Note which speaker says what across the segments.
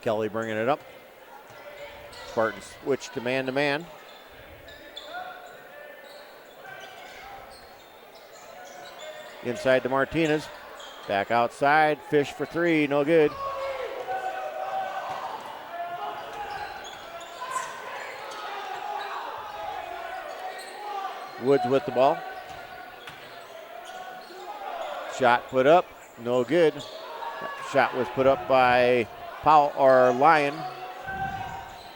Speaker 1: Kelly bringing it up. Spartans switch to man-to-man. Inside to Martinez. Back outside. Fish for three. No good. Woods with the ball. Shot put up. No good. Shot was put up by Powell or Lyon.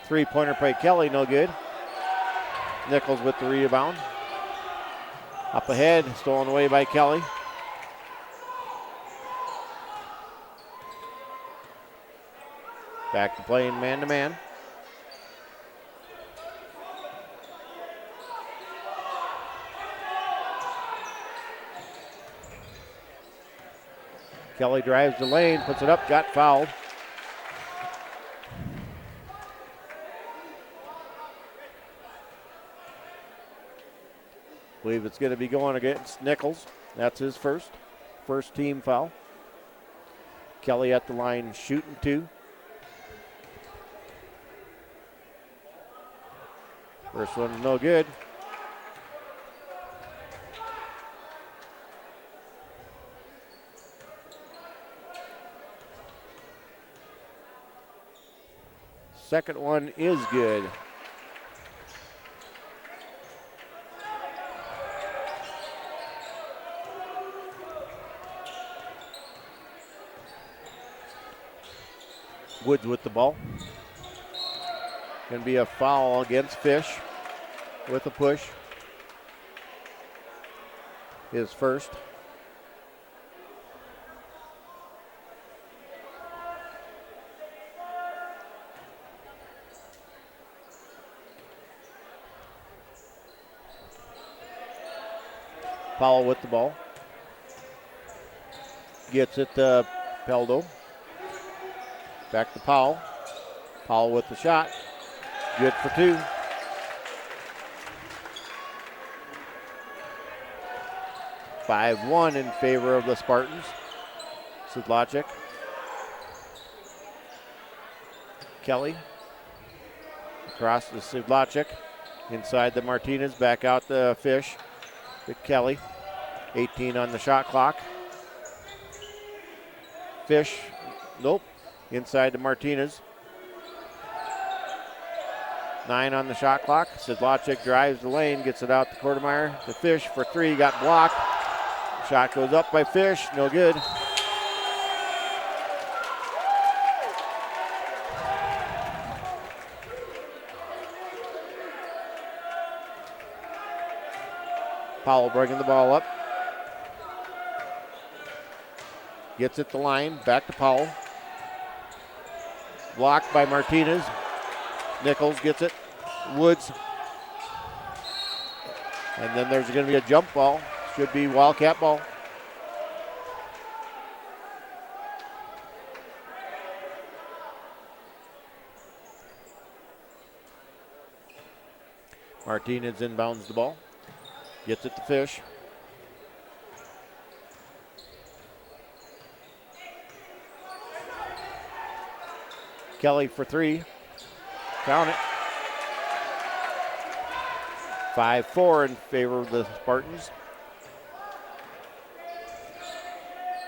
Speaker 1: Three-pointer by Kelly. No good. Nichols with the rebound. Up ahead. Stolen away by Kelly. Back to playing man-to-man. Kelly drives the lane, puts it up, got fouled. Believe it's going to be going against Nichols. That's his first team foul. Kelly at the line shooting two. First one's no good. Second one is good. Woods with the ball. Going to be a foul against Fish with a push. His first. Powell with the ball. Gets it to Peldo. Back to Powell. Powell with the shot. Good for two. (5-1) in favor of the Spartans. Sedlacek. Kelly. Across to Sedlacek. Inside the Martinez. Back out the Fish. To Kelly. 18 on the shot clock. Fish. Nope. Inside to Martinez. 9 on the shot clock. Sedlacek drives the lane, gets it out to Quartermeyer. The Fish for three, got blocked. Shot goes up by Fish, no good. Powell bringing the ball up. Gets it to line, back to Powell. Blocked by Martinez. Nichols gets it. Woods. And then there's going to be a jump ball. Should be Wildcat ball. Martinez inbounds the ball. Gets it to Fish. Kelly for three. Count it. 5-4 in favor of the Spartans.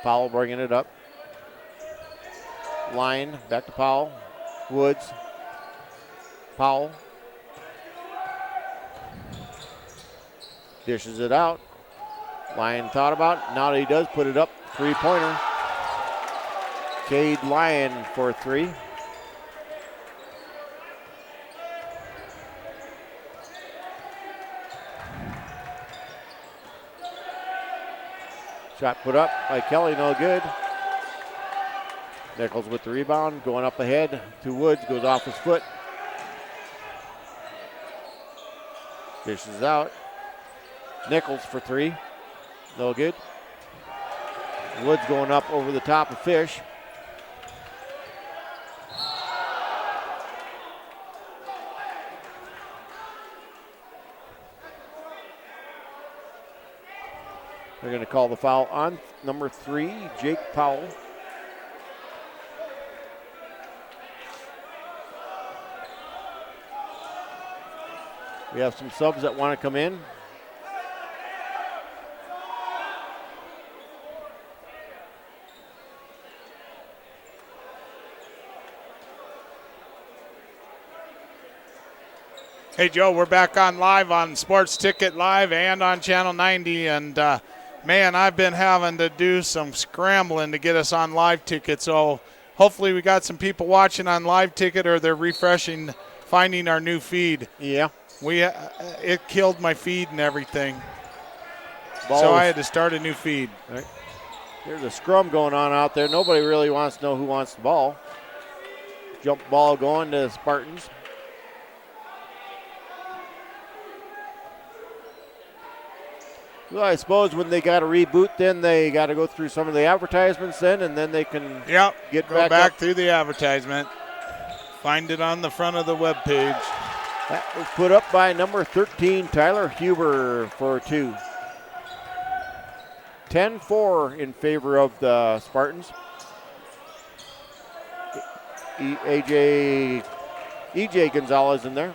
Speaker 1: Powell bringing it up. Line, back to Powell. Woods. Powell. Dishes it out. Lyon thought about it. Now that he does put it up. Three-pointer. Cade Lyon for three. Shot put up by Kelly, no good. Nichols with the rebound, going up ahead to Woods, goes off his foot. Dishes out. Nichols for three, no good. Woods going up over the top of Fish. They're going to call the foul on number 3, Jake Powell. We have some subs that want to come in.
Speaker 2: Hey, Joe, we're back on live on Sports Ticket Live and on Channel 90. And, man, I've been having to do some scrambling to get us on live ticket. So hopefully we got some people watching on live ticket or they're refreshing, finding our new feed.
Speaker 1: Yeah.
Speaker 2: It killed my feed and everything.
Speaker 1: Ball
Speaker 2: so I had to start a new feed.
Speaker 1: Right. There's a scrum going on out there. Nobody really wants to know who wants the ball. Jump ball going to the Spartans. Well, I suppose when they got to reboot, then they got to go through some of the advertisements then, and then they can get
Speaker 2: go back
Speaker 1: up.
Speaker 2: through the advertisement. Find it on the front of the web page.
Speaker 1: That was put up by number 13, Tyler Huber, for 2. 10-4 in favor of the Spartans. EJ Gonzalez in there.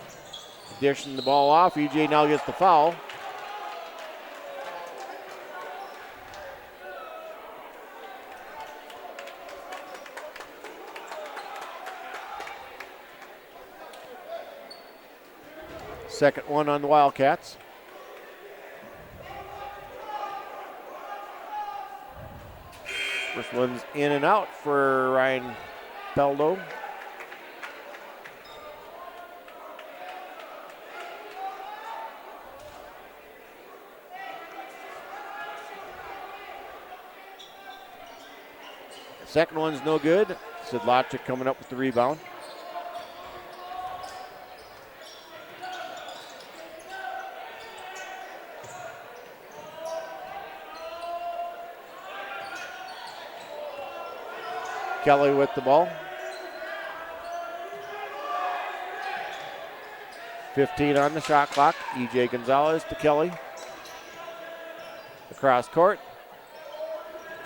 Speaker 1: Dishing the ball off. EJ now gets the foul. Second one on the Wildcats. First one's in and out for Ryan Peldo. Second one's no good. Sidlachik coming up with the rebound. Kelly with the ball. 15 on the shot clock. EJ Gonzalez to Kelly. Across court.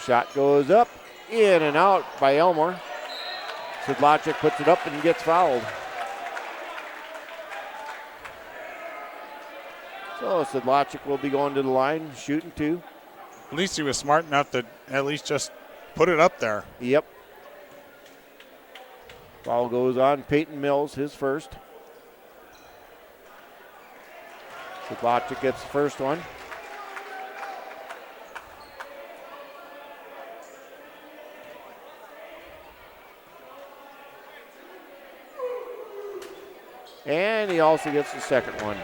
Speaker 1: Shot goes up. In and out by Elmore. Sidlachik puts it up and gets fouled. So Sidlachik will be going to the line, shooting 2.
Speaker 2: At least he was smart enough to at least just put it up there.
Speaker 1: Yep. Foul goes on. Peyton Mills, his first. Sidlachik gets the first one. And he also gets the second one.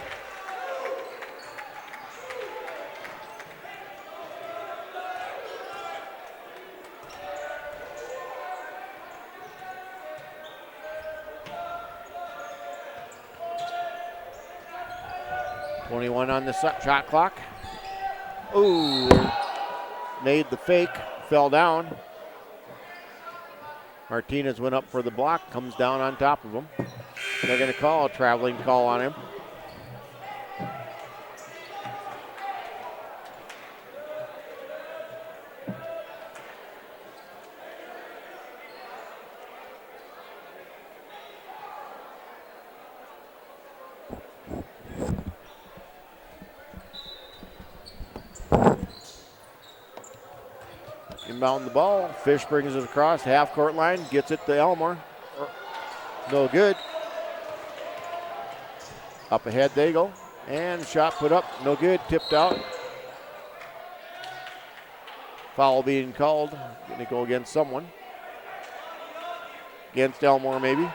Speaker 1: On the shot clock. Ooh, made the fake, fell down. Martinez went up for the block, comes down on top of him. They're going to call a traveling call on him. Inbound the ball. Fish brings it across half court line, gets it to Elmore. No good. Up ahead they go. And shot put up, no good, tipped out. Foul being called. Going to go against someone. Against Elmore maybe.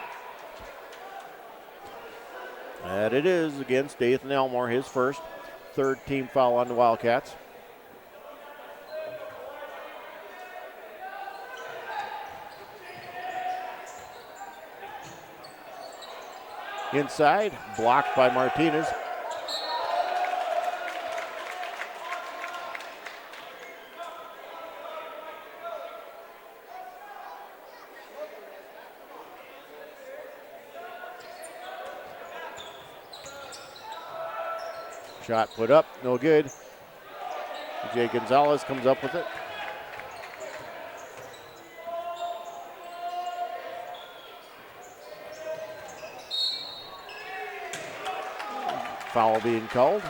Speaker 1: And it is against Dathan Elmore, his first. Third team foul on the Wildcats. Inside, blocked by Martinez. Shot put up, no good. Jay Gonzalez comes up with it. Foul being called.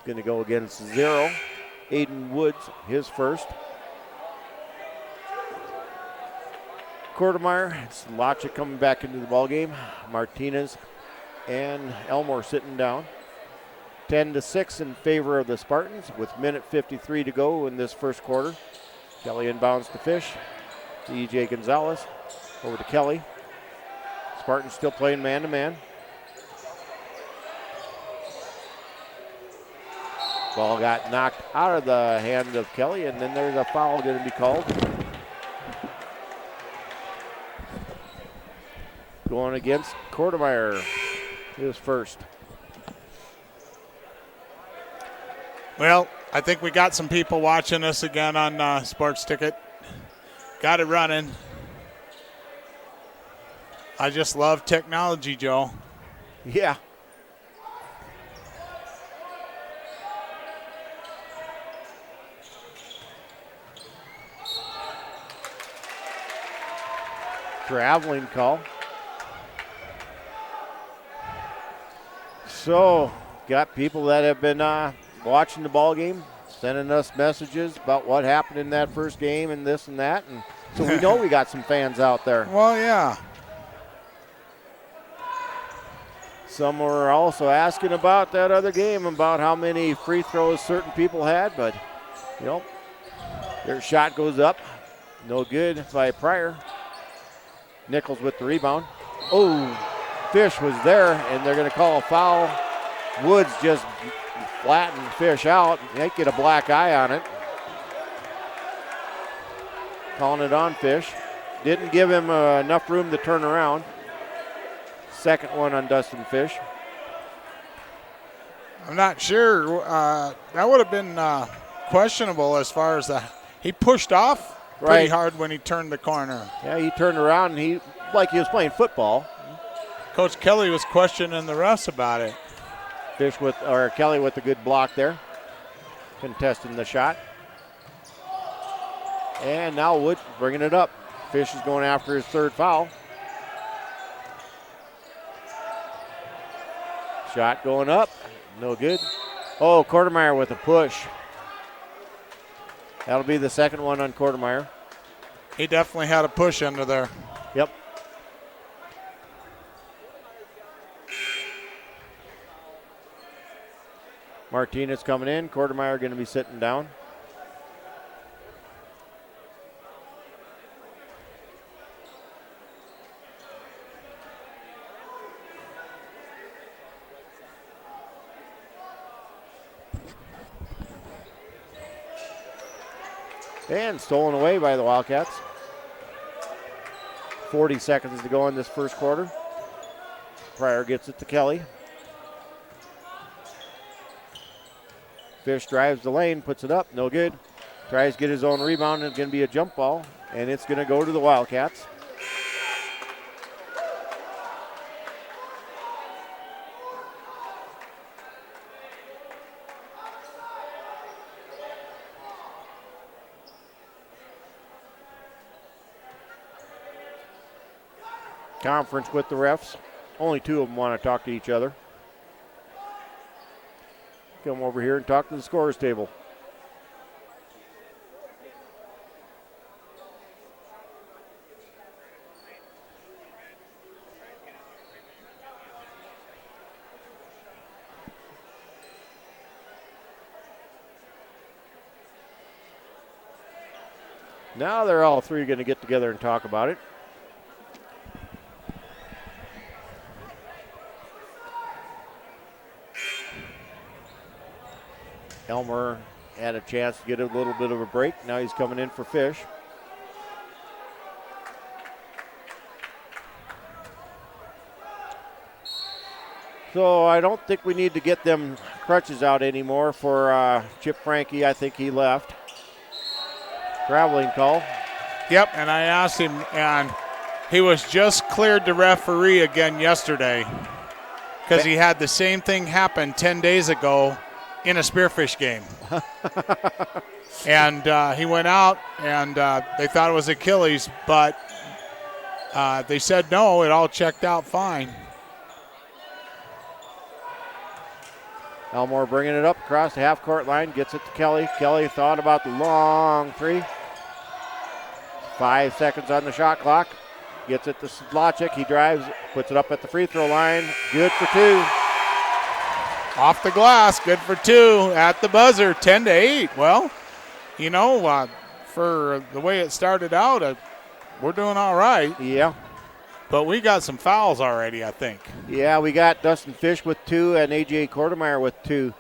Speaker 1: Going to go against 0. Aiden Woods, his first. Quartermeyer, it's Lacha coming back into the ballgame. Martinez and Elmore sitting down. 10-6 in favor of the Spartans with minute 53 to go in this first quarter. Kelly inbounds to Fish. To E.J. Gonzalez. Over to Kelly. Spartans still playing man-to-man. Ball got knocked out of the hand of Kelly, and then there's a foul going to be called. Going against Quartermeyer, his first.
Speaker 2: Well, I think we got some people watching us again on Sports Ticket. Got it running. I just love technology, Joe.
Speaker 1: Yeah. Traveling call. So, got people that have been watching the ball game, sending us messages about what happened in that first game and this and that. And so we know we got some fans out there.
Speaker 2: Well, yeah.
Speaker 1: Some were also asking about that other game, about how many free throws certain people had, but, you know, their shot goes up. No good by Pryor. Nichols with the rebound. Oh, Fish was there, and they're going to call a foul. Woods just flattened Fish out. They get a black eye on it. Calling it on Fish. Didn't give him enough room to turn around. Second one on Dustin Fish.
Speaker 2: I'm not sure. That would have been questionable as far as he pushed off pretty hard when he turned the corner.
Speaker 1: Yeah, he turned around and he was playing football.
Speaker 2: Coach Kelly was questioning the refs about it.
Speaker 1: Kelly with a good block there, contesting the shot. And now Wood bringing it up. Fish is going after his third foul. Shot going up, no good. Oh, Quartermeyer with a push. That'll be the second one on Quartermeyer.
Speaker 2: He definitely had a push under there.
Speaker 1: Yep. Martinez coming in. Quartermeyer going to be sitting down. And stolen away by the Wildcats. 40 seconds to go in this first quarter. Pryor gets it to Kelly. Fish drives the lane, puts it up, no good. Tries to get his own rebound, and it's going to be a jump ball, and it's going to go to the Wildcats. Conference with the refs. Only two of them want to talk to each other. Come over here and talk to the scorers table. Now they're all three going to get together and talk about it. Elmer had a chance to get a little bit of a break. Now he's coming in for Fish. So I don't think we need to get them crutches out anymore for Chip Frankie. I think he left. Traveling call.
Speaker 2: Yep, and I asked him, and he was just cleared to referee again yesterday because he had the same thing happen 10 days ago in a Spearfish game. And he went out, and they thought it was Achilles, but they said no, it all checked out fine.
Speaker 1: Elmore bringing it up across the half-court line, gets it to Kelly. Kelly thought about the long three. 5 seconds on the shot clock. Gets it to Slotchik. He drives, puts it up at the free throw line. Good for 2.
Speaker 2: Off the glass, good for 2 at the buzzer, 10-8. Well, you know, for the way it started out, we're doing all right.
Speaker 1: Yeah.
Speaker 2: But we got some fouls already, I think.
Speaker 1: Yeah, we got Dustin Fish with 2 and A.J. Kortemeyer with 2.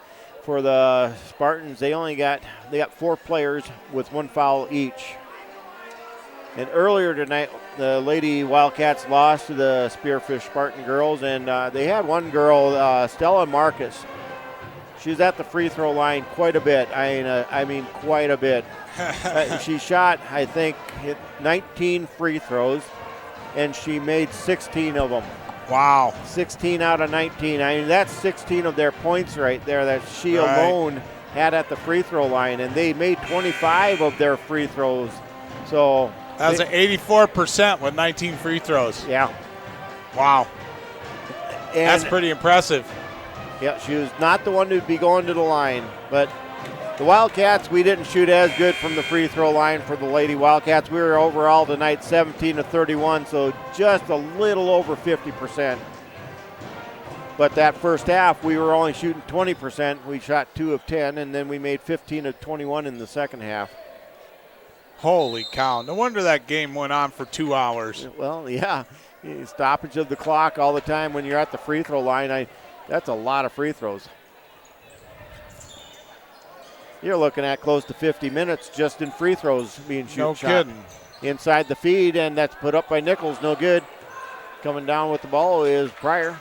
Speaker 1: For the Spartans, they got 4 players with 1 foul each. And earlier tonight, the Lady Wildcats lost to the Spearfish Spartan girls, and they had one girl, Stella Marcus. She was at the free throw line quite a bit. I mean quite a bit. She shot, I think, 19 free throws, and she made 16 of them.
Speaker 2: Wow.
Speaker 1: 16 out of 19. I mean, that's 16 of their points right there that she alone had at the free throw line, and they made 25 of their free throws. So
Speaker 2: that was an 84% with 19 free throws.
Speaker 1: Yeah.
Speaker 2: Wow.
Speaker 1: And
Speaker 2: that's pretty impressive.
Speaker 1: Yeah, she was not the one who'd be going to the line, but the Wildcats, we didn't shoot as good from the free throw line for the Lady Wildcats. We were overall tonight 17 of 31, so just a little over 50%. But that first half, we were only shooting 20%. We shot 2 of 10, and then we made 15 of 21 in the second half.
Speaker 2: Holy cow. No wonder that game went on for 2 hours.
Speaker 1: Well, yeah. Stoppage of the clock all the time when you're at the free throw line. That's a lot of free throws. You're looking at close to 50 minutes just in free throws being shot.
Speaker 2: No kidding.
Speaker 1: Inside the feed, and that's put up by Nichols. No good. Coming down with the ball is Pryor.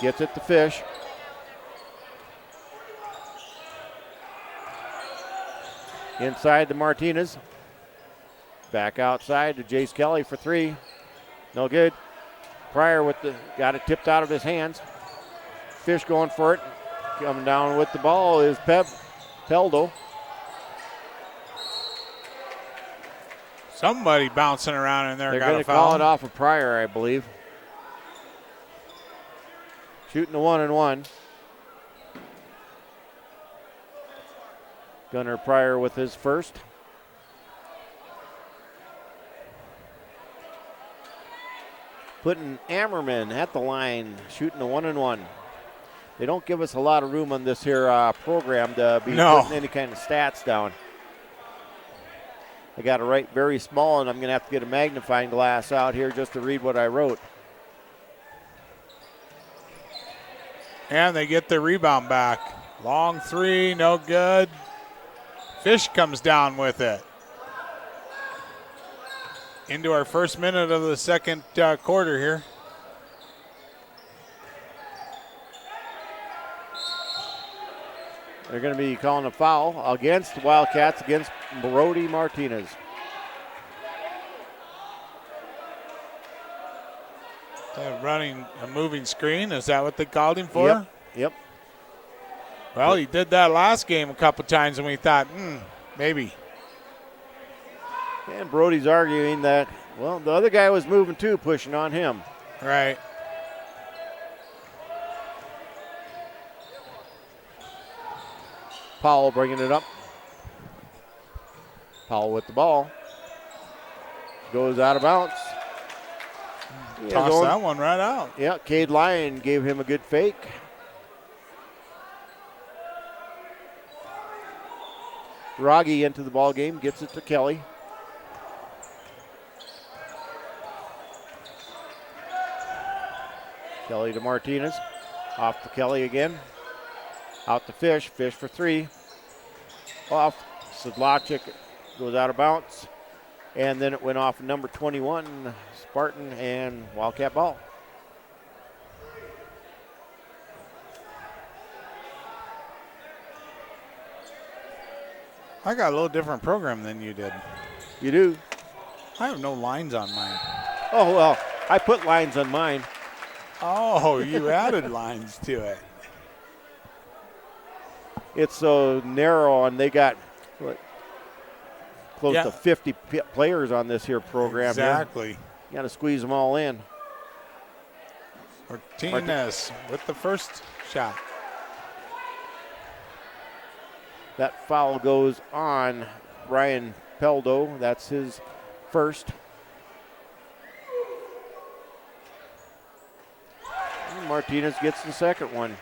Speaker 1: Gets it to Fish. Inside to Martinez. Back outside to Jace Kelly for 3. No good. Pryor got it tipped out of his hands. Fish going for it. Coming down with the ball is Peldo.
Speaker 2: Somebody bouncing around in there.
Speaker 1: They're going to call it off of Pryor, I believe. Shooting a 1-and-1. Gunnar Pryor with his first. Putting Ammerman at the line, shooting a 1-and-1. They don't give us a lot of room on this here program to be putting any kind of stats down. I got to write very small, and I'm going to have to get a magnifying glass out here just to read what I wrote.
Speaker 2: And they get the rebound back. Long 3, no good. Fish comes down with it. Into our first minute of the second quarter here.
Speaker 1: They're going to be calling a foul against the Wildcats, against Brody Martinez.
Speaker 2: They're running a moving screen. Is that what they called him for?
Speaker 1: Yep.
Speaker 2: Well, he did that last game a couple times, and we thought, maybe.
Speaker 1: And Brody's arguing that, well, the other guy was moving too, pushing on him.
Speaker 2: Right.
Speaker 1: Powell bringing it up. Powell with the ball. Goes out of bounds.
Speaker 2: Tossed that one right out.
Speaker 1: Yeah, Cade Lyon gave him a good fake. Rogge into the ball game, gets it to Kelly. Kelly to Martinez. Off to Kelly again. Out to Fish. Fish for 3. Off. Sedlacek goes out of bounds. And then it went off number 21, Spartan, and Wildcat ball.
Speaker 2: I got a little different program than you did.
Speaker 1: You do?
Speaker 2: I have no lines on mine.
Speaker 1: Oh, well, I put lines on mine.
Speaker 2: Oh, you added lines to it.
Speaker 1: It's so narrow, and they got close to 50 players on this here program.
Speaker 2: Exactly.
Speaker 1: You got to squeeze them all in.
Speaker 2: Martinez with the first shot.
Speaker 1: That foul goes on Ryan Peldo. That's his first. And Martinez gets the second one.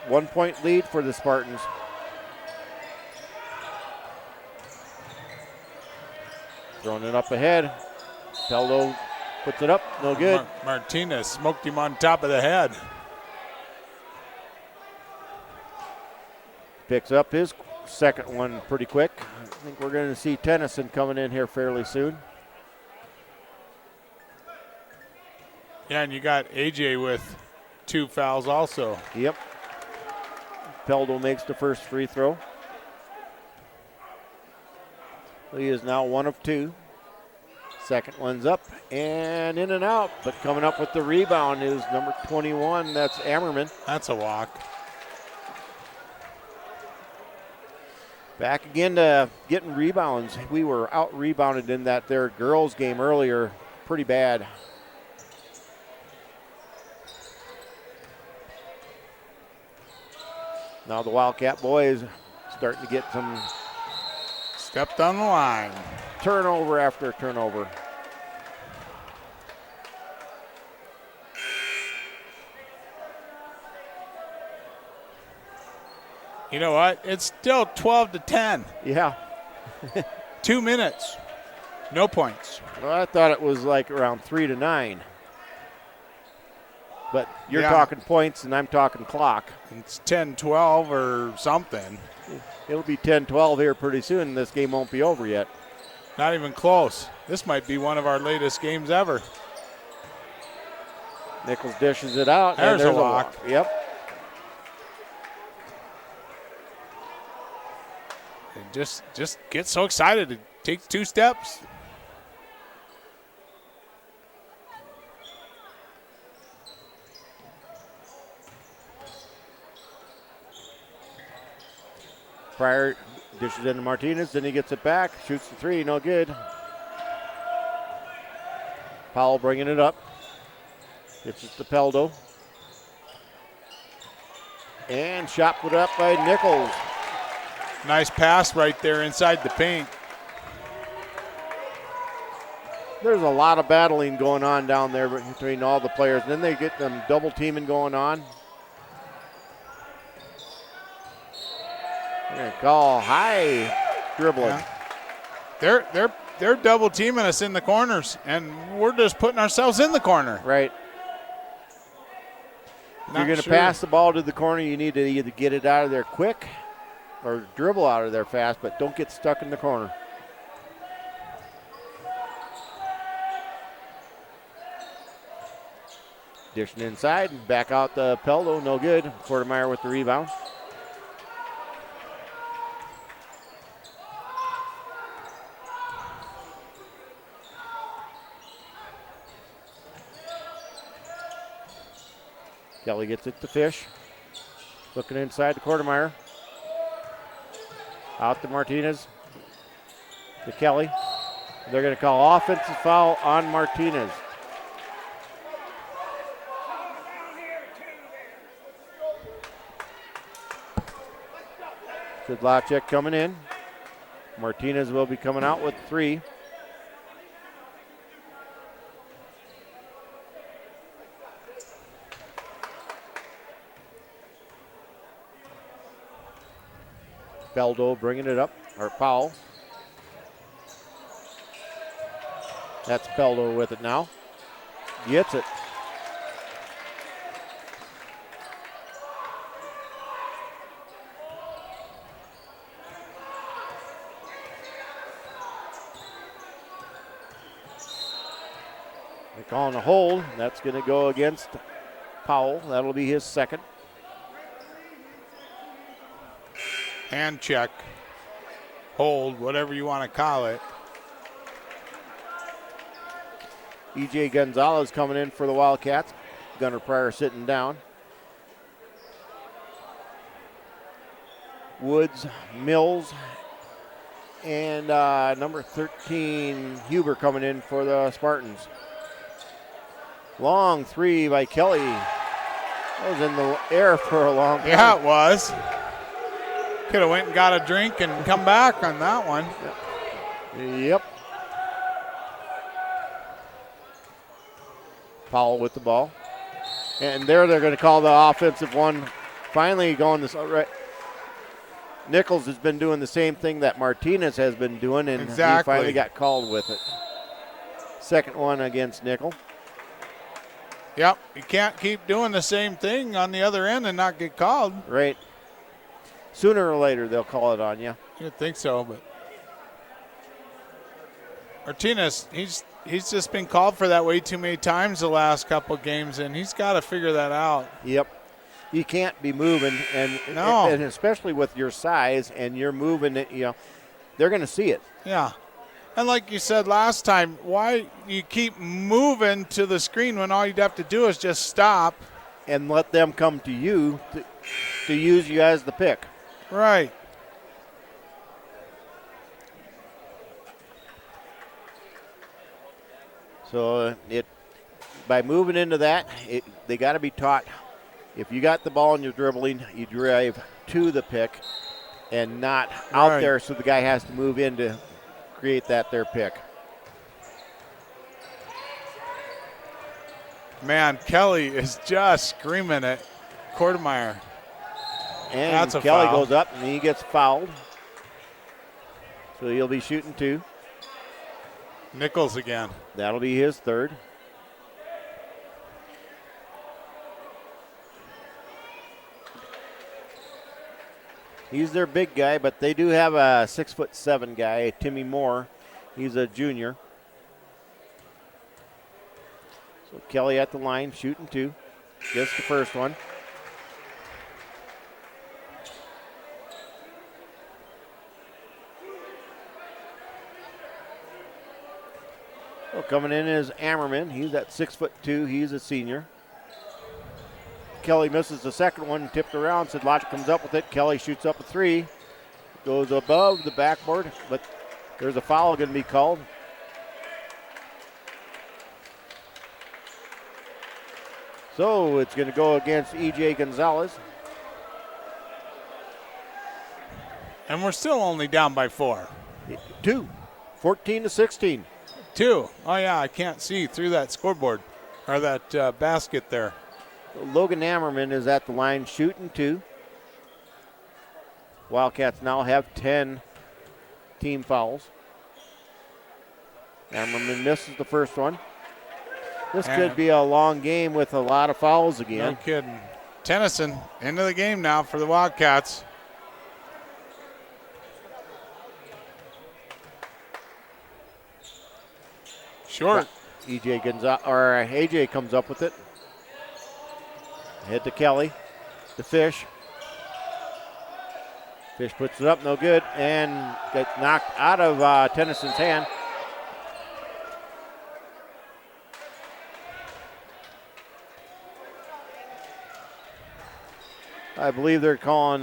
Speaker 1: 1 point lead for the Spartans. Throwing it up ahead. Peldo puts it up, no good.
Speaker 2: Martinez smoked him on top of the head.
Speaker 1: Picks up his second one pretty quick. I think we're going to see Tennyson coming in here fairly soon.
Speaker 2: Yeah, and you got AJ with 2 fouls also.
Speaker 1: Yep. Peldo makes the first free throw. He is now 1 of 2. Second one's up and in and out, but coming up with the rebound is number 21. That's Ammerman.
Speaker 2: That's a walk.
Speaker 1: Back again to getting rebounds. We were out rebounded in that their girls game earlier. Pretty bad. Now the Wildcat boys starting to get some
Speaker 2: stepped on the line.
Speaker 1: Turnover after turnover.
Speaker 2: You know what? It's still 12-10.
Speaker 1: Yeah.
Speaker 2: 2 minutes. No points.
Speaker 1: Well, I thought it was like around 3-9. But you're talking points and I'm talking clock.
Speaker 2: It's 10-12 or something.
Speaker 1: It'll be 10-12 here pretty soon. This game won't be over yet.
Speaker 2: Not even close. This might be one of our latest games ever.
Speaker 1: Nichols dishes it out.
Speaker 2: There's a walk.
Speaker 1: Yep.
Speaker 2: And just get so excited. It takes 2 steps.
Speaker 1: Pryor dishes into Martinez, then he gets it back, shoots the 3, no good. Powell bringing it up. Gets it to Peldo. And shot put up by Nichols.
Speaker 2: Nice pass right there inside the paint.
Speaker 1: There's a lot of battling going on down there between all the players. Then they get them double teaming going on. They're going to call high dribbling.
Speaker 2: Yeah. They're double teaming us in the corners, and we're just putting ourselves in the corner.
Speaker 1: Right. If you're going to pass the ball to the corner, you need to either get it out of there quick or dribble out of there fast, but don't get stuck in the corner. Dishing inside, back out the Peldo, no good. Quartermeyer with the rebound. Kelly gets it to Fish. Looking inside to Quartermeyer. Out to Martinez. To Kelly. They're going to call offensive foul on Martinez. Sedlacek coming in. Martinez will be coming out with 3. Peldo bringing it up, or Powell. That's Peldo with it now. Gets it. They're calling a hold. That's going to go against Powell. That'll be his second.
Speaker 2: Hand check, hold, whatever you want to call it.
Speaker 1: E.J. Gonzalez coming in for the Wildcats. Gunnar Pryor sitting down. Woods, Mills, and number 13, Huber coming in for the Spartans. Long 3 by Kelly. That was in the air for a long time.
Speaker 2: Yeah, it was. Could have went and got a drink and come back on that one.
Speaker 1: Yep. Powell with the ball. And there they're going to call the offensive one. Finally going this right. Nichols has been doing the same thing that Martinez has been doing, and he finally got called with it. Second one against Nichols.
Speaker 2: Yep, you can't keep doing the same thing on the other end and not get called.
Speaker 1: Right. Sooner or later they'll call it on you.
Speaker 2: You'd think so, but Martinez, he's just been called for that way too many times the last couple of games, and he's got to figure that out.
Speaker 1: Yep. You can't be moving, and especially with your size, and you're moving it, they're going to see it.
Speaker 2: Yeah. And like you said last time, why you keep moving to the screen when all you'd have to do is just stop.
Speaker 1: And let them come to you to use you as the pick.
Speaker 2: Right.
Speaker 1: So by moving into that, they got to be taught. If you got the ball and you're dribbling, you drive to the pick and not out there, so the guy has to move in to create their pick.
Speaker 2: Man, Kelly is just screaming at Quartermeyer.
Speaker 1: And
Speaker 2: that's a
Speaker 1: Kelly
Speaker 2: foul.
Speaker 1: goes up and he gets fouled. So he'll be shooting 2.
Speaker 2: Nichols again.
Speaker 1: That'll be his third. He's their big guy, but they do have a 6'7" guy, Timmy Moore. He's a junior. So Kelly at the line, shooting 2. Gets the first one. So coming in is Ammerman. He's at 6'2". He's a senior. Kelly misses the second one, tipped around. Sedlacek comes up with it. Kelly shoots up a 3. Goes above the backboard, but there's a foul going to be called. So it's going to go against E.J. Gonzalez.
Speaker 2: And we're still only down by 4.
Speaker 1: 2, 14-16.
Speaker 2: 2. Oh, yeah, I can't see through that scoreboard or that basket there.
Speaker 1: Logan Ammerman is at the line shooting 2. Wildcats now have 10 team fouls. Ammerman misses the first one. This could be a long game with a lot of fouls again.
Speaker 2: No kidding. Tennyson into the game now for the Wildcats. Short.
Speaker 1: AJ comes up with it. Head to Kelly. To Fish. Fish puts it up, no good, and gets knocked out of Tennyson's hand. I believe they're calling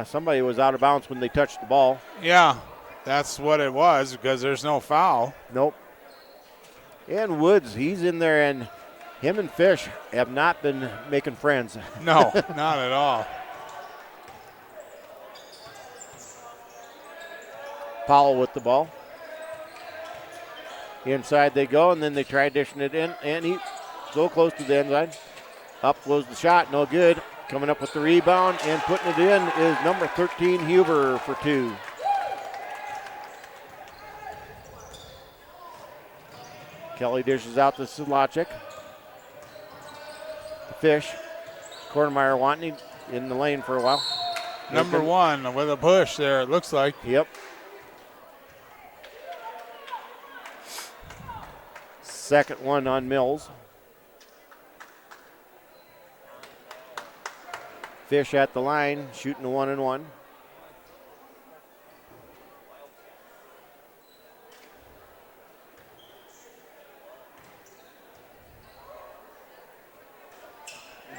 Speaker 1: somebody was out of bounds when they touched the ball.
Speaker 2: Yeah, that's what it was because there's no foul.
Speaker 1: Nope. And Woods, he's in there, and him and Fish have not been making friends.
Speaker 2: No, not at all.
Speaker 1: Powell with the ball. Inside they go, and then they try dishing it in, and he's so close to the end line. Up goes the shot, no good. Coming up with the rebound and putting it in is number 13, Huber, for 2. Kelly dishes out to Sedlacek. Fish. Quartermeyer wanting in the lane for a while.
Speaker 2: Number 1 with a push there, it looks like.
Speaker 1: Yep. Second one on Mills. Fish at the line, shooting a 1-and-1.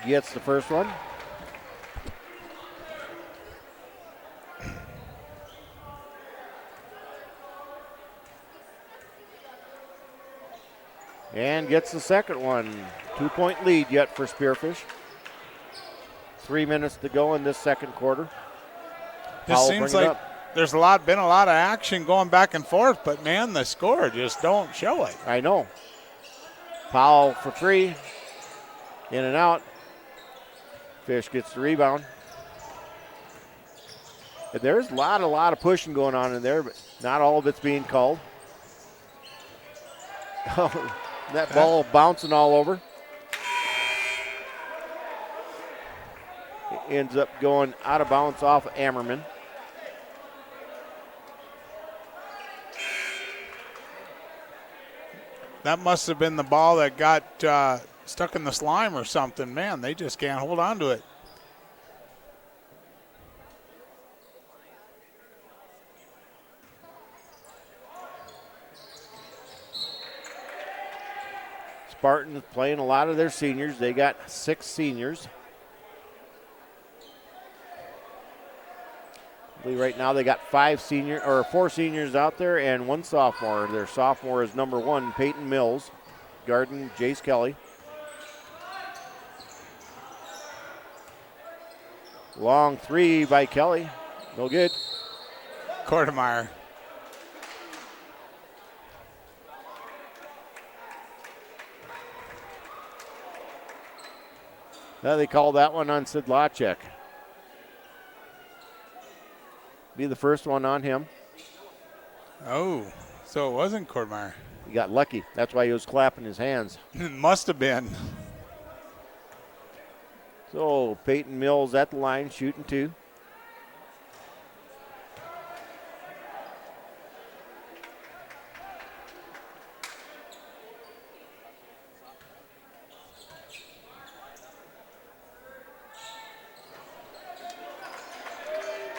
Speaker 1: Gets the first one. And gets the second one. 2-point lead yet for Spearfish. 3 minutes to go in this second quarter.
Speaker 2: Just seems like there's been a lot of action going back and forth, but man, the score just don't show it.
Speaker 1: I know. Powell for 3. In and out. Fish gets the rebound. And there's a lot of pushing going on in there, but not all of it's being called. Oh, that ball bouncing all over. It ends up going out of bounds off of Ammerman.
Speaker 2: That must have been the ball that got stuck in the slime or something. Man, they just can't hold on to it.
Speaker 1: Spartans playing a lot of their seniors. They got 6 seniors. I believe right now they got 4 seniors out there and 1 sophomore. Their sophomore is number 1, Peyton Mills, guarding Jace Kelly. Long 3 by Kelly. No good.
Speaker 2: Kortemeyer.
Speaker 1: Now they called that one on Sidlacek. Be the first one on him.
Speaker 2: Oh, so it wasn't Kortemeyer.
Speaker 1: He got lucky. That's why he was clapping his hands.
Speaker 2: Must have been.
Speaker 1: So Peyton Mills at the line, shooting 2.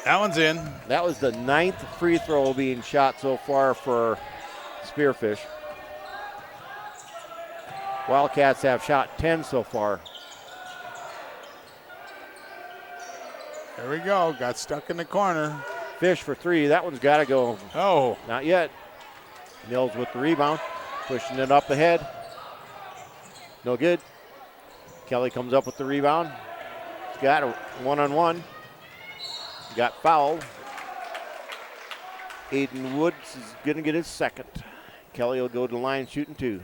Speaker 2: That one's in.
Speaker 1: That was the 9th free throw being shot so far for Spearfish. Wildcats have shot 10 so far.
Speaker 2: There we go. Got stuck in the corner.
Speaker 1: Fish for 3. That one's got to go.
Speaker 2: Oh.
Speaker 1: Not yet. Mills with the rebound. Pushing it up ahead. No good. Kelly comes up with the rebound. He's got a one-on-one. Got fouled. Aiden Woods is going to get his second. Kelly will go to the line shooting 2.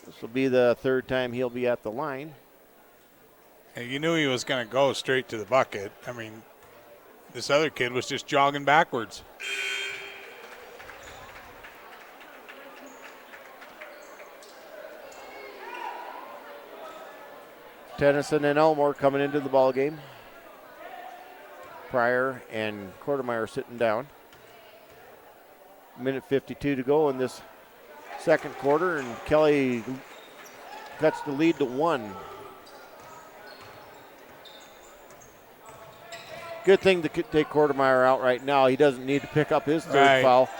Speaker 1: This will be the 3rd time he'll be at the line.
Speaker 2: And you knew he was going to go straight to the bucket. I mean, this other kid was just jogging backwards.
Speaker 1: Tennyson and Elmore coming into the ball game. Pryor and Kortemeyer sitting down. Minute 52 to go in this second quarter, and Kelly cuts the lead to 1. Good thing to take Kortemeyer out right now. He doesn't need to pick up his 3rd foul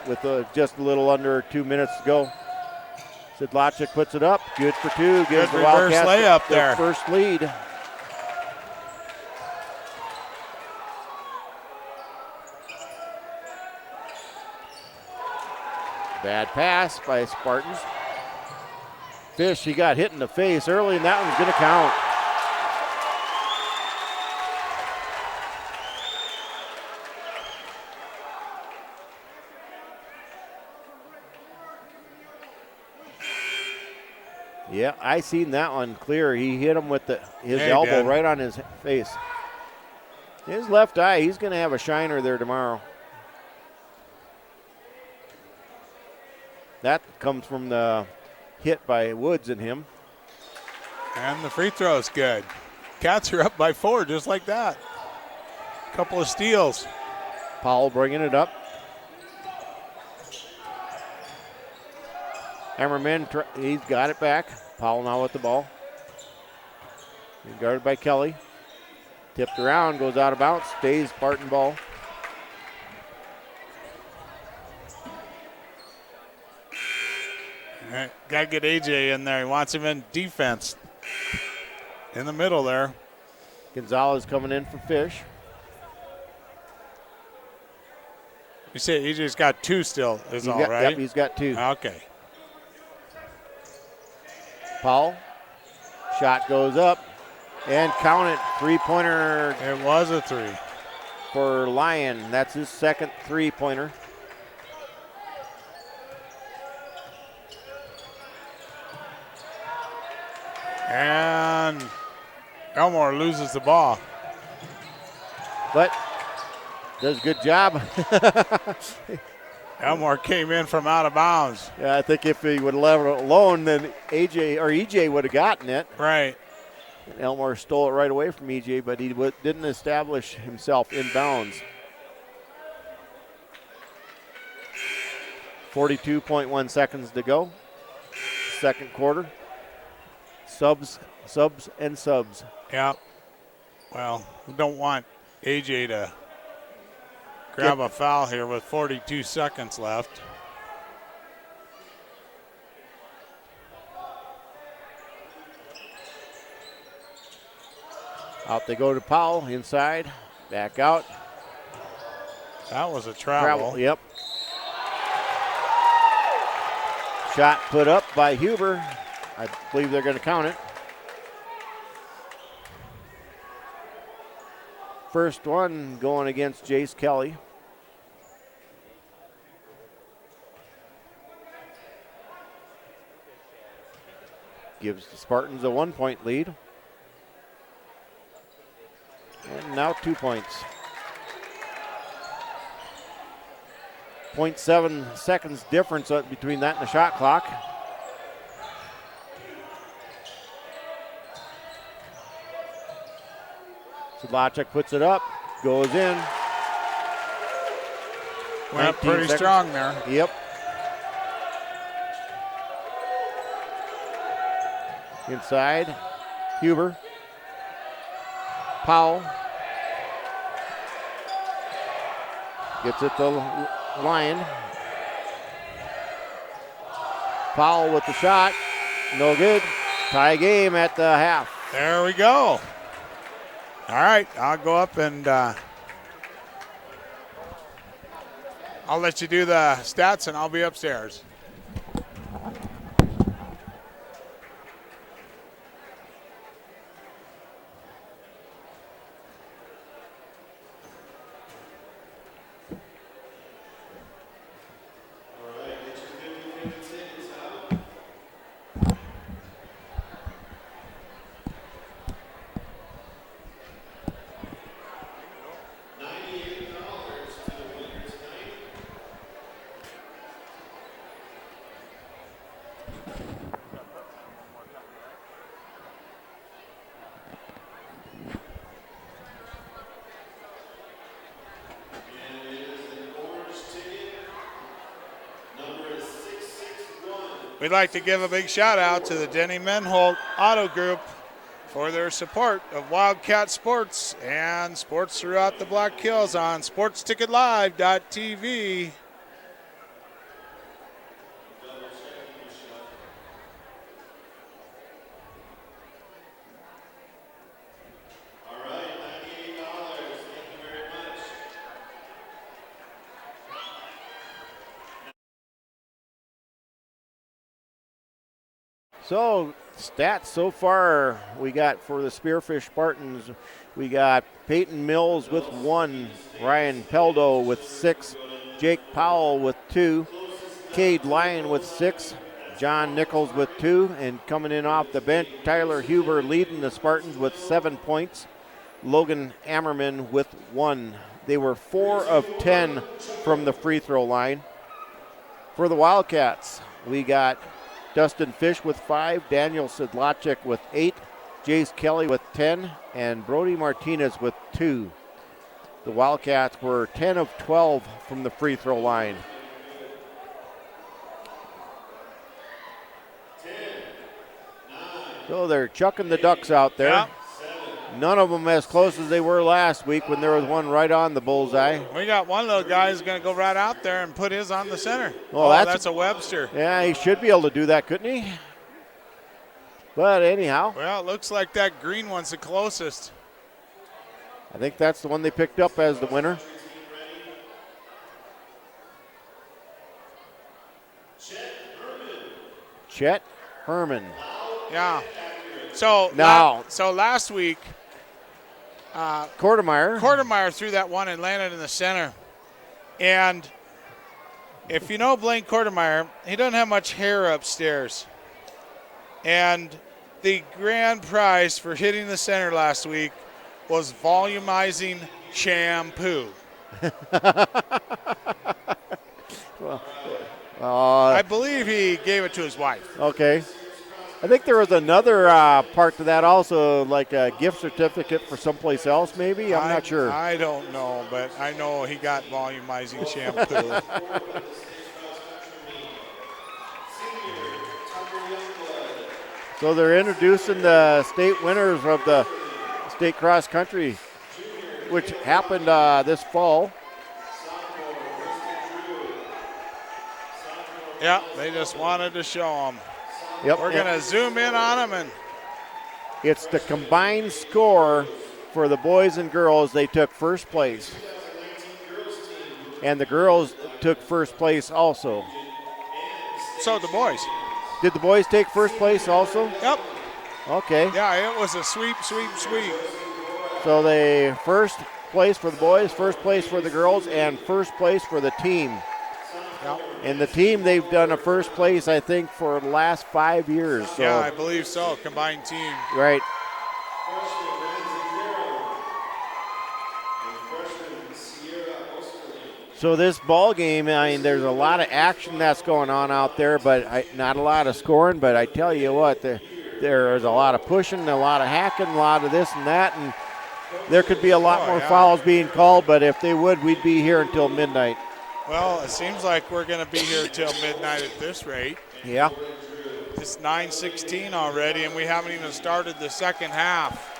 Speaker 1: with just a little under 2 minutes to go. Sidlacek puts it up. Good for 2. Gives the Wildcats
Speaker 2: layup
Speaker 1: their
Speaker 2: there.
Speaker 1: First lead. Bad pass by Spartans. Fish, he got hit in the face early, and that one's going to count. Yeah, I seen that one clear. He hit him with his elbow right on his face. His left eye, he's going to have a shiner there tomorrow. That comes from the hit by Woods and him.
Speaker 2: And the free throw is good. Cats are up by 4 just like that. Couple of steals.
Speaker 1: Powell bringing it up. Hammerman, he's got it back. Powell now with the ball. He's guarded by Kelly. Tipped around, goes out of bounds, stays Spartan ball.
Speaker 2: Got to get AJ in there. He wants him in defense. In the middle there.
Speaker 1: Gonzalez coming in for Fish.
Speaker 2: You say AJ's got 2 still, right?
Speaker 1: Yep, he's got 2.
Speaker 2: Okay.
Speaker 1: Powell. Shot goes up. And count it, three-pointer
Speaker 2: It was a three.
Speaker 1: for Lyon. That's his second three-pointer.
Speaker 2: And Elmore loses the ball.
Speaker 1: But does a good job.
Speaker 2: Elmore came in from out of bounds.
Speaker 1: Yeah, I think if he would have left it alone, then EJ would have gotten it.
Speaker 2: Right.
Speaker 1: Elmore stole it right away from EJ, but he didn't establish himself in bounds. 42.1 seconds to go. Second quarter. Subs, and subs.
Speaker 2: Yeah. Well, we don't want AJ to grab a foul here with 42 seconds left.
Speaker 1: Out they go to Powell, inside, back out.
Speaker 2: That was a travel.
Speaker 1: Yep. Shot put up by Huber. I believe they're going to count it. First one going against Jace Kelly. Gives the Spartans a 1-point lead. And now 2 points. 0.7 seconds difference between that and the shot clock. Sedlacek puts it up, goes in.
Speaker 2: Went pretty
Speaker 1: seconds.
Speaker 2: strong there.
Speaker 1: Yep. Inside, Huber. Powell. Gets it to Lyon. Powell with the shot. No good. Tie game at the half.
Speaker 2: There we go. All right, I'll go up and I'll let you do the stats and I'll be upstairs. We'd like to give a big shout out to the Denny Menholt Auto Group for their support of Wildcat Sports and sports throughout the Black Hills on SportsTicketLive.tv.
Speaker 1: So, stats so far we got for the Spearfish Spartans. We got Peyton Mills with 1, Ryan Peldo with 6, Jake Powell with 2, Cade Lyon with 6, John Nichols with 2, and coming in off the bench, Tyler Huber leading the Spartans with 7 points, Logan Ammerman with 1. They were 4 of 10 from the free throw line. For the Wildcats, we got Dustin Fish with 5, Daniel Sedlacek with 8, Jace Kelly with 10, and Brody Martinez with 2. The Wildcats were 10 of 12 from the free throw line. So they're chucking the Ducks out there.
Speaker 2: Yeah.
Speaker 1: None of them as close as they were last week when there was one right on the bullseye.
Speaker 2: We got one of those guys going to go right out there and put his on the center.
Speaker 1: Well,
Speaker 2: that's a Webster.
Speaker 1: Yeah, he should be able to do that, couldn't he? But anyhow.
Speaker 2: Well, it looks like that green one's the closest.
Speaker 1: I think that's the one they picked up as the winner.
Speaker 2: Yeah. So
Speaker 1: Now.
Speaker 2: So last week,
Speaker 1: Quartermeyer
Speaker 2: threw that one and landed in the center. And if you know Blaine Quartermeyer, he doesn't have much hair upstairs. And the grand prize for hitting the center last week was volumizing shampoo. I believe he gave it to his wife.
Speaker 1: Okay. I think there was another part to that also, like a gift certificate for someplace else maybe. I'm not sure.
Speaker 2: I don't know, but I know he got volumizing shampoo.
Speaker 1: So they're introducing the state winners of the state cross country, which happened this fall.
Speaker 2: Yeah, they just wanted to show them.
Speaker 1: Yep.
Speaker 2: We're going to zoom in on them. And
Speaker 1: it's the combined score for the boys and girls. They took first place. And the girls took first place also.
Speaker 2: So the boys.
Speaker 1: Did the boys take first place also?
Speaker 2: Yep.
Speaker 1: Okay.
Speaker 2: Yeah, it was a sweep.
Speaker 1: So they first place for the boys, first place for the girls, and first place for the team.
Speaker 2: Yep.
Speaker 1: And the team, they've done a first place, I think, for the last 5 years. So.
Speaker 2: Yeah, I believe so. Combined team.
Speaker 1: Right. So this ball game, I mean, there's a lot of action that's going on out there, but not a lot of scoring. But I tell you what, there's a lot of pushing, a lot of hacking, a lot of this and that, and there could be a lot more fouls being called. But if they would, we'd be here until midnight.
Speaker 2: Well, it seems like we're going to be here till midnight at this rate.
Speaker 1: Yeah.
Speaker 2: It's 9:16 already, and we haven't even started the second half.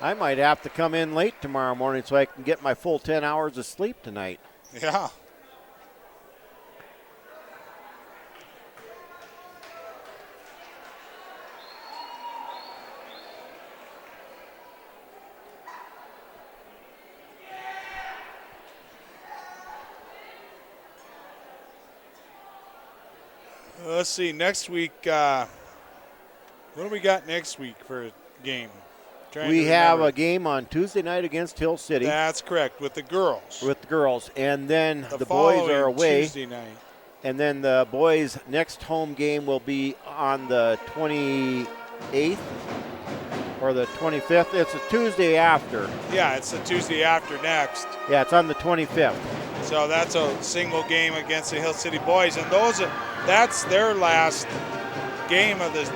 Speaker 1: I might have to come in late tomorrow morning so I can get my full 10 hours of sleep tonight.
Speaker 2: Yeah. Let's see, next week, what do we got next week for a game?
Speaker 1: We have a game on Tuesday night against Hill City.
Speaker 2: That's correct, with the girls.
Speaker 1: With the girls. And then the boys
Speaker 2: following
Speaker 1: are away.
Speaker 2: Tuesday night.
Speaker 1: And then the boys' next home game will be on the 28th or the 25th. It's a Tuesday after.
Speaker 2: Yeah, it's the Tuesday after next.
Speaker 1: Yeah, it's on the 25th.
Speaker 2: So that's a single game against the Hill City boys. And that's their last game of the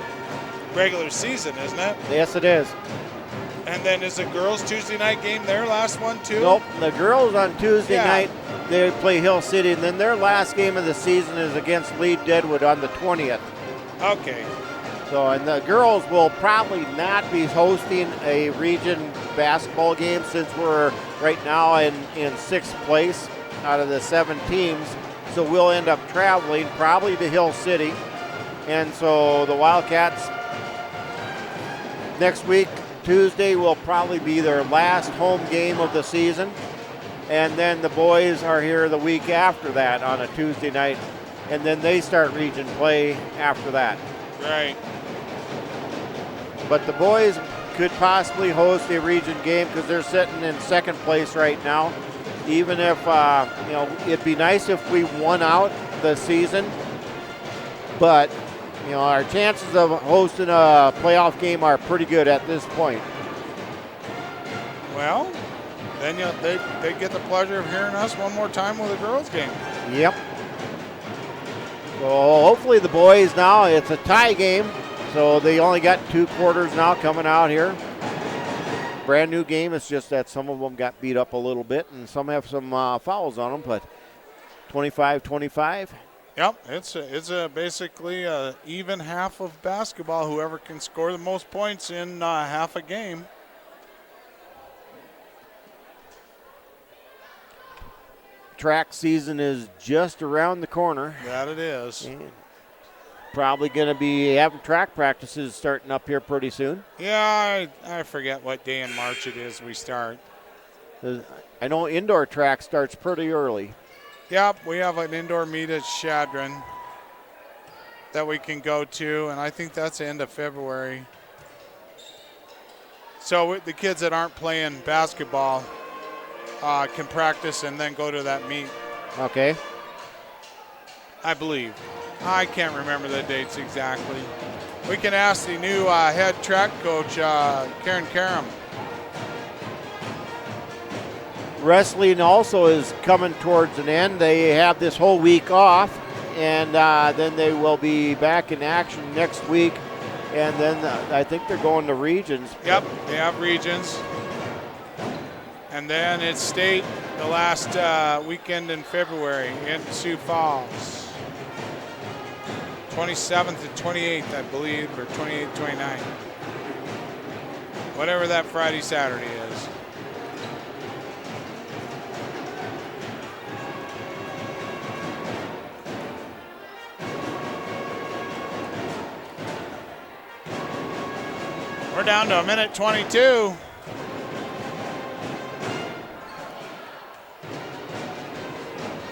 Speaker 2: regular season, isn't it?
Speaker 1: Yes, it is.
Speaker 2: And then is the girls' Tuesday night game their last one, too?
Speaker 1: Nope. The girls on Tuesday night, they play Hill City, and then their last game of the season is against Lee Deadwood on the 20th.
Speaker 2: Okay.
Speaker 1: So, and the girls will probably not be hosting a region basketball game since we're right now in sixth place out of the 7 teams. So we'll end up traveling probably to Hill City. And so the Wildcats next week, Tuesday, will probably be their last home game of the season. And then the boys are here the week after that on a Tuesday night. And then they start region play after that.
Speaker 2: Right.
Speaker 1: But the boys could possibly host a region game because they're sitting in second place right now. Even if, it'd be nice if we won out the season. But, our chances of hosting a playoff game are pretty good at this point.
Speaker 2: Well, then they get the pleasure of hearing us one more time with a girls game.
Speaker 1: Yep. So hopefully the boys now, it's a tie game. So they only got 2 quarters now coming out here. Brand new game. It's just that some of them got beat up a little bit and some have some fouls on them, but 25-25.
Speaker 2: Yep, it's basically a even half of basketball. Whoever can score the most points in half a game.
Speaker 1: Track season is just around the corner.
Speaker 2: That it is.
Speaker 1: And probably going to be having track practices starting up here pretty soon.
Speaker 2: Yeah, I forget what day in March it is we start.
Speaker 1: I know indoor track starts pretty early.
Speaker 2: Yep, we have an indoor meet at Shadron that we can go to, and I think that's the end of February. So the kids that aren't playing basketball can practice and then go to that meet.
Speaker 1: Okay.
Speaker 2: I believe. I can't remember the dates exactly. We can ask the new head track coach, Karen Karam.
Speaker 1: Wrestling also is coming towards an end. They have this whole week off, and then they will be back in action next week. And then I think they're going to regions.
Speaker 2: Yep, they have regions. And then it's state the last weekend in February in Sioux Falls. 27th and 28th, I believe, or 28th, 29th. Whatever that Friday, Saturday is. We're down to 1:22.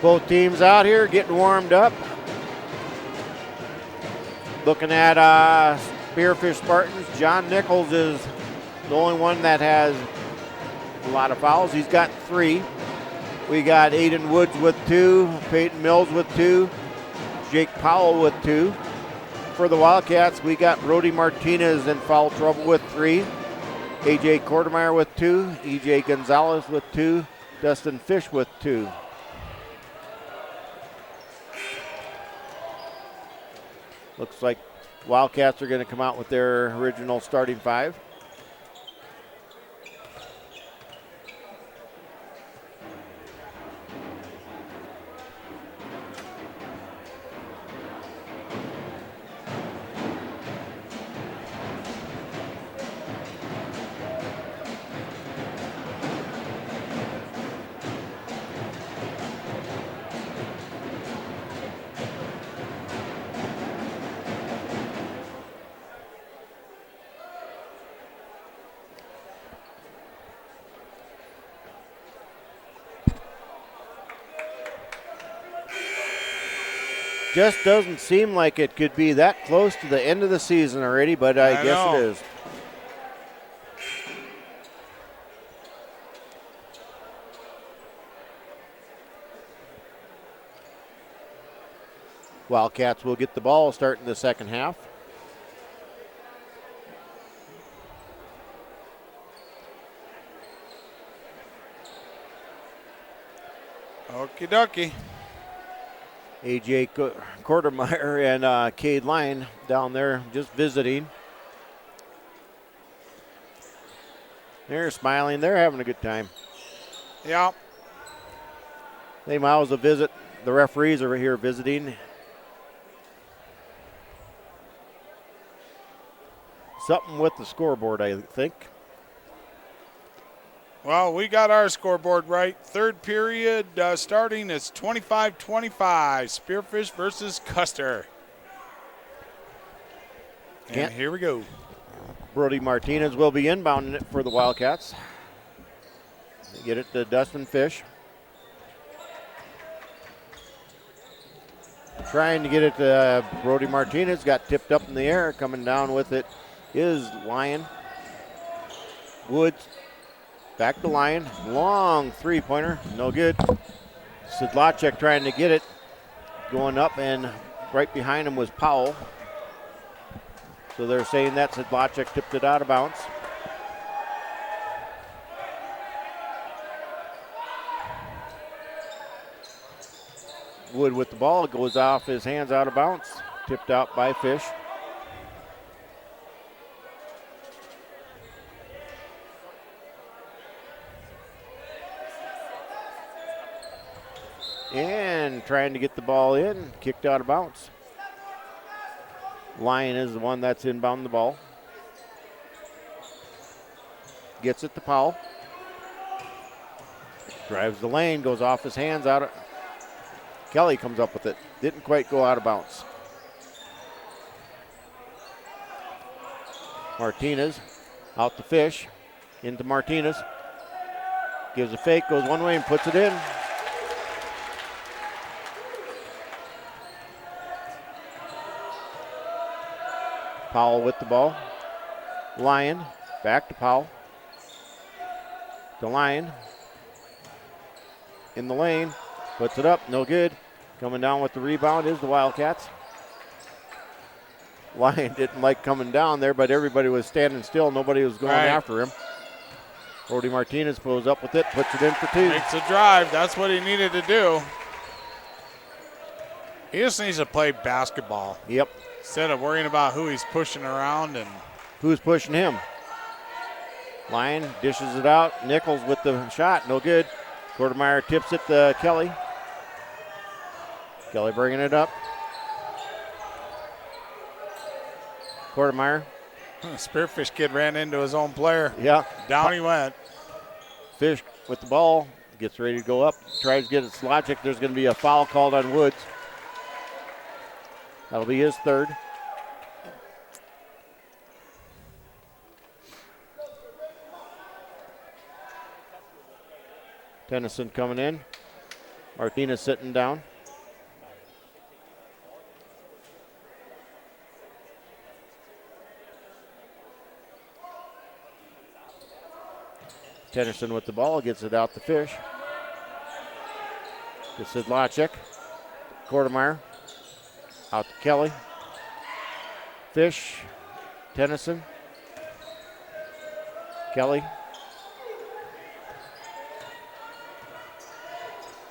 Speaker 1: Both teams out here getting warmed up. Looking at Spearfish Spartans, John Nichols is the only one that has a lot of fouls. He's got 3. We got Aiden Woods with 2, Peyton Mills with 2, Jake Powell with 2. For the Wildcats, we got Brody Martinez in foul trouble with 3, AJ Kortemeyer with 2, EJ Gonzalez with 2, Dustin Fish with 2. Looks like Wildcats are going to come out with their original starting 5. Just doesn't seem like it could be that close to the end of the season already, but I guess
Speaker 2: know.
Speaker 1: it is. Wildcats will get the ball starting the second half.
Speaker 2: Okie dokie.
Speaker 1: AJ Kortemeyer and Cade Lyon down there just visiting. They're smiling. They're having a good time.
Speaker 2: Yeah.
Speaker 1: They might as well visit. The referees are here visiting. Something with the scoreboard, I think.
Speaker 2: Well, we got our scoreboard right. Third period starting. It's 25-25. Spearfish versus Custer. And here we go.
Speaker 1: Brody Martinez will be inbounding it for the Wildcats. They get it to Dustin Fish. Trying to get it to Brody Martinez. Got tipped up in the air. Coming down with it is Lyon. Woods. Back to Lyon. Long three-pointer. No good. Sidlacek trying to get it. Going up, and right behind him was Powell. So they're saying that Sidlacek tipped it out of bounds. Wood with the ball. Goes off his hands out of bounds. Tipped out by Fish. And trying to get the ball in, kicked out of bounds. Lyon is the one that's inbound the ball. Gets it to Powell. Drives the lane, goes off his hands out. Kelly comes up with it. Didn't quite go out of bounds. Martinez out to Fish. Into Martinez. Gives a fake, goes one way and puts it in. Powell with the ball. Lyon, back to Powell. The Lyon. In the lane, puts it up, no good. Coming down with the rebound is the Wildcats. Lyon didn't like coming down there, but everybody was standing still. Nobody was going after him. Brody Martinez pulls up with it, puts it in for two.
Speaker 2: Makes a drive. That's what he needed to do. He just needs to play basketball.
Speaker 1: Yep.
Speaker 2: Instead of worrying about who he's pushing around and
Speaker 1: who's pushing him. Lyon dishes it out. Nichols with the shot, no good. Quartermeyer tips it to Kelly. Kelly bringing it up. Quartermeyer.
Speaker 2: Spearfish kid ran into his own player.
Speaker 1: Yeah.
Speaker 2: Down he went.
Speaker 1: Fish with the ball. Gets ready to go up. Tries to get its logic. There's going to be a foul called on Woods. That'll be his third. Tennyson coming in. Martinez sitting down. Tennyson with the ball, gets it out to Fish. Gets it Lachek. Quartermeyer. Out to Kelly. Fish. Tennyson. Kelly.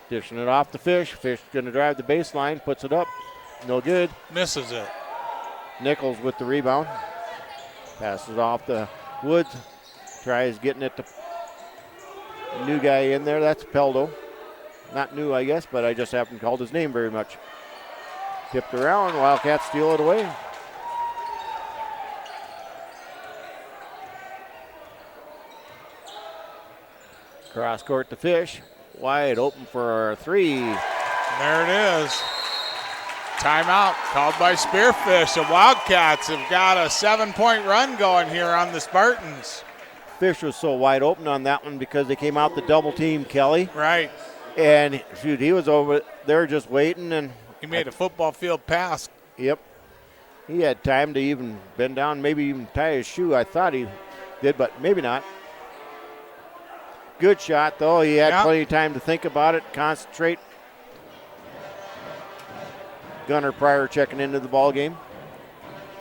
Speaker 1: Dishing it off to Fish. Fish going to drive the baseline, puts it up. No good.
Speaker 2: Misses it.
Speaker 1: Nichols with the rebound. Passes off to Woods. Tries getting it to new guy in there. That's Peldo. Not new, I guess, but I just haven't called his name very much. Tipped around. Wildcats steal it away. Cross court to Fish. Wide open for a three.
Speaker 2: There it is. Timeout called by Spearfish. The Wildcats have got a 7-point run going here on the Spartans.
Speaker 1: Fish was so wide open on that one because they came out the double team, Kelly.
Speaker 2: Right.
Speaker 1: And shoot, he was over there just waiting, and
Speaker 2: he made a football field pass.
Speaker 1: Yep. He had time to even bend down, maybe even tie his shoe. I thought he did, but maybe not. Good shot, though. He had plenty of time to think about it, concentrate. Gunnar Pryor checking into the ball game.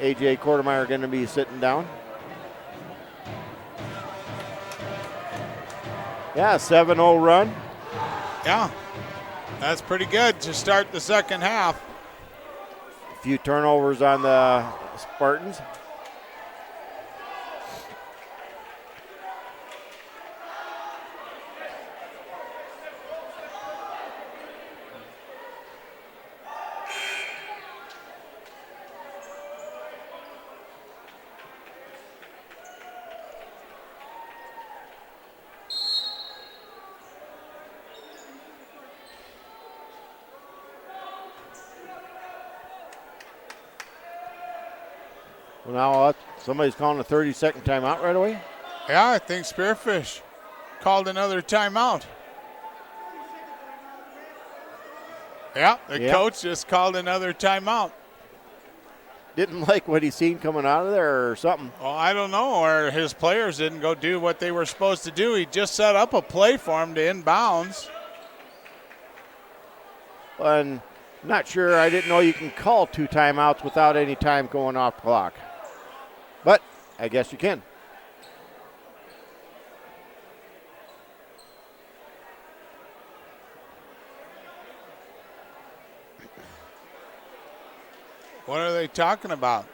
Speaker 1: A.J. Quartermeyer going to be sitting down. Yeah, 7-0 run.
Speaker 2: Yeah, that's pretty good to start the second half.
Speaker 1: A few turnovers on the Spartans. Well, now somebody's calling a 30-second timeout right away.
Speaker 2: Yeah, I think Spearfish called another timeout. Yeah, the coach just called another timeout.
Speaker 1: Didn't like what he seen coming out of there or something.
Speaker 2: Well, I don't know, or his players didn't go do what they were supposed to do. He just set up a play for him to inbounds.
Speaker 1: And not sure, I didn't know you can call 2 timeouts without any time going off the clock. But I guess you can.
Speaker 2: What are they talking about?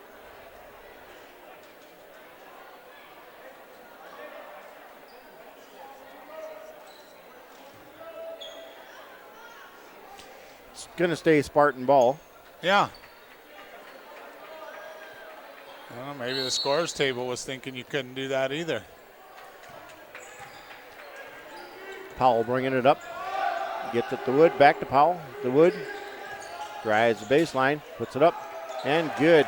Speaker 1: It's going to stay Spartan ball.
Speaker 2: Yeah. Well, maybe the scores table was thinking you couldn't do that either.
Speaker 1: Powell bringing it up. Gets it to Wood. Back to Powell. To Wood. Drives the baseline. Puts it up. And good.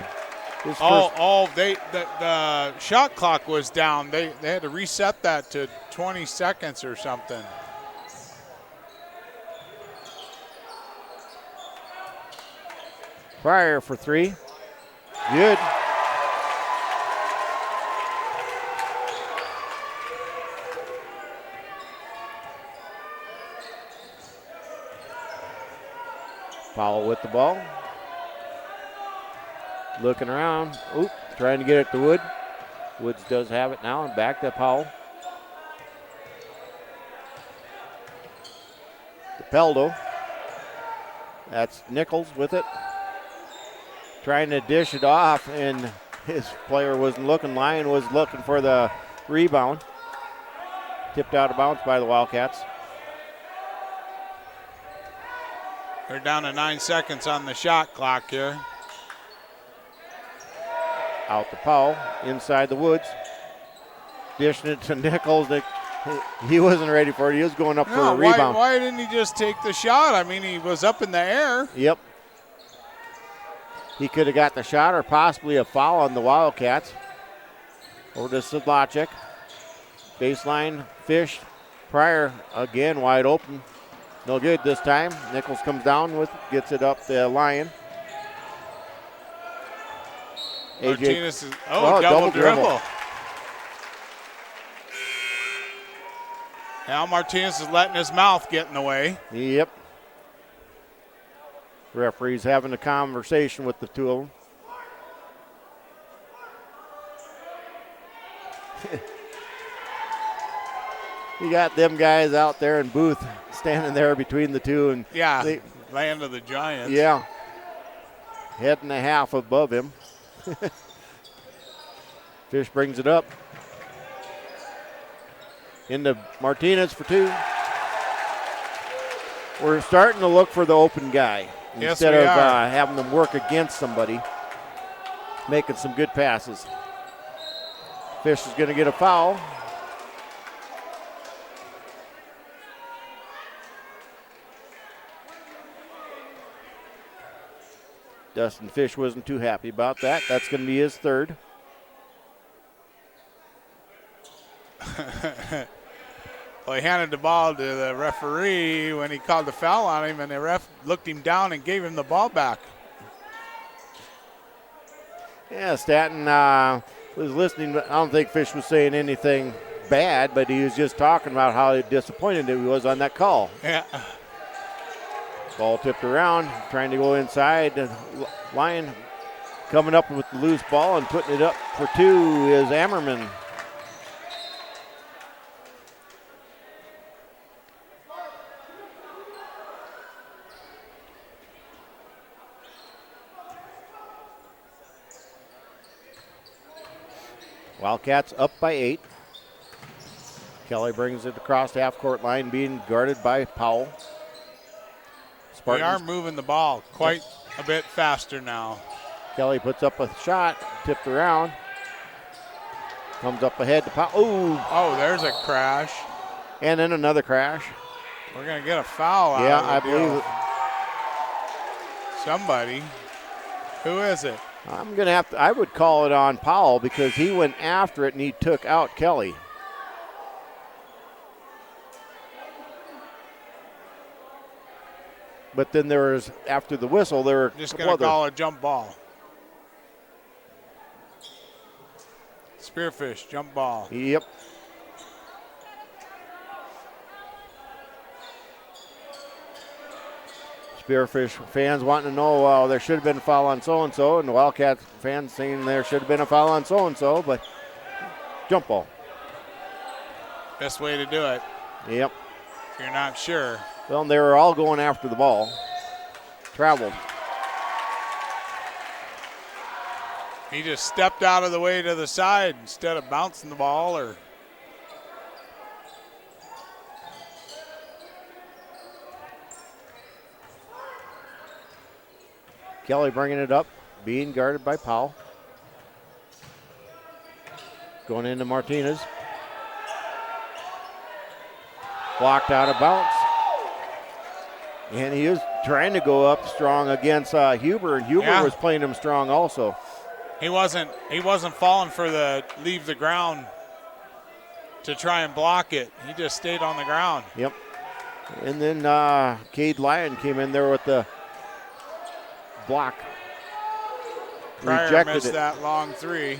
Speaker 1: His first.
Speaker 2: The shot clock was down. They had to reset that to 20 seconds or something.
Speaker 1: Pryor for three. Good. Powell with the ball. Looking around. Oop, trying to get it to Wood. Woods does have it now, and back to Powell. To Peldo. That's Nichols with it. Trying to dish it off, and his player wasn't looking. Lyon was looking for the rebound. Tipped out of bounds by the Wildcats.
Speaker 2: They're down to 9 seconds on the shot clock here.
Speaker 1: Out to Powell, inside the Woods. Dishing it to Nichols. He wasn't ready for it. He was going up for a rebound.
Speaker 2: Why didn't he just take the shot? I mean, he was up in the air.
Speaker 1: Yep. He could have got the shot or possibly a foul on the Wildcats. Over to Sedlacek. Baseline, Fish. Pryor again wide open. No good this time. Nichols comes down with it, gets it up the Lyon.
Speaker 2: Martinez is, double dribble. Now Martinez is letting his mouth get in the way.
Speaker 1: Yep. Referee's having a conversation with the two of them. You got them guys out there in Booth standing there between the two. And
Speaker 2: land of the Giants.
Speaker 1: Yeah. Head and a half above him. Fish brings it up. Into Martinez for two. We're starting to look for the open guy. Instead of having them work against somebody. Making some good passes. Fish is going to get a foul. Dustin Fish wasn't too happy about that. That's going to be his third.
Speaker 2: Well, he handed the ball to the referee when he called the foul on him, and the ref looked him down and gave him the ball back.
Speaker 1: Yeah, Stanton was listening, but I don't think Fish was saying anything bad, but he was just talking about how disappointed he was on that call.
Speaker 2: Yeah.
Speaker 1: Ball tipped around, trying to go inside. Lyon coming up with the loose ball and putting it up for two is Ammerman. Wildcats up by 8. Kelly brings it across the half-court line, being guarded by Powell.
Speaker 2: We are moving the ball quite a bit faster now.
Speaker 1: Kelly puts up a shot, tipped around. Comes up ahead to Powell.
Speaker 2: Oh, there's a crash.
Speaker 1: And then another crash.
Speaker 2: We're going to get a foul out
Speaker 1: Yeah,
Speaker 2: of the
Speaker 1: I believe it.
Speaker 2: Somebody. Who is it?
Speaker 1: I'm going to have to, I would call it on Powell because he went after it and he took out Kelly. But then there was, after the whistle, there were
Speaker 2: just going to call a jump ball. Spearfish, jump ball.
Speaker 1: Yep. Spearfish fans wanting to know, well, there should have been a foul on so-and-so, and the Wildcat fans saying there should have been a foul on so-and-so, but jump ball.
Speaker 2: Best way to do it.
Speaker 1: Yep.
Speaker 2: If you're not sure.
Speaker 1: Well, they were all going after the ball. Traveled.
Speaker 2: He just stepped out of the way to the side instead of bouncing the ball or.
Speaker 1: Kelly bringing it up, being guarded by Powell. Going into Martinez. Blocked out of bounds. And he was trying to go up strong against Huber, and Huber was playing him strong also.
Speaker 2: He wasn't falling for the leave the ground to try and block it. He just stayed on the ground.
Speaker 1: Yep. And then Cade Lyon came in there with the block.
Speaker 2: Pryor
Speaker 1: Rejected
Speaker 2: missed
Speaker 1: it.
Speaker 2: that long three.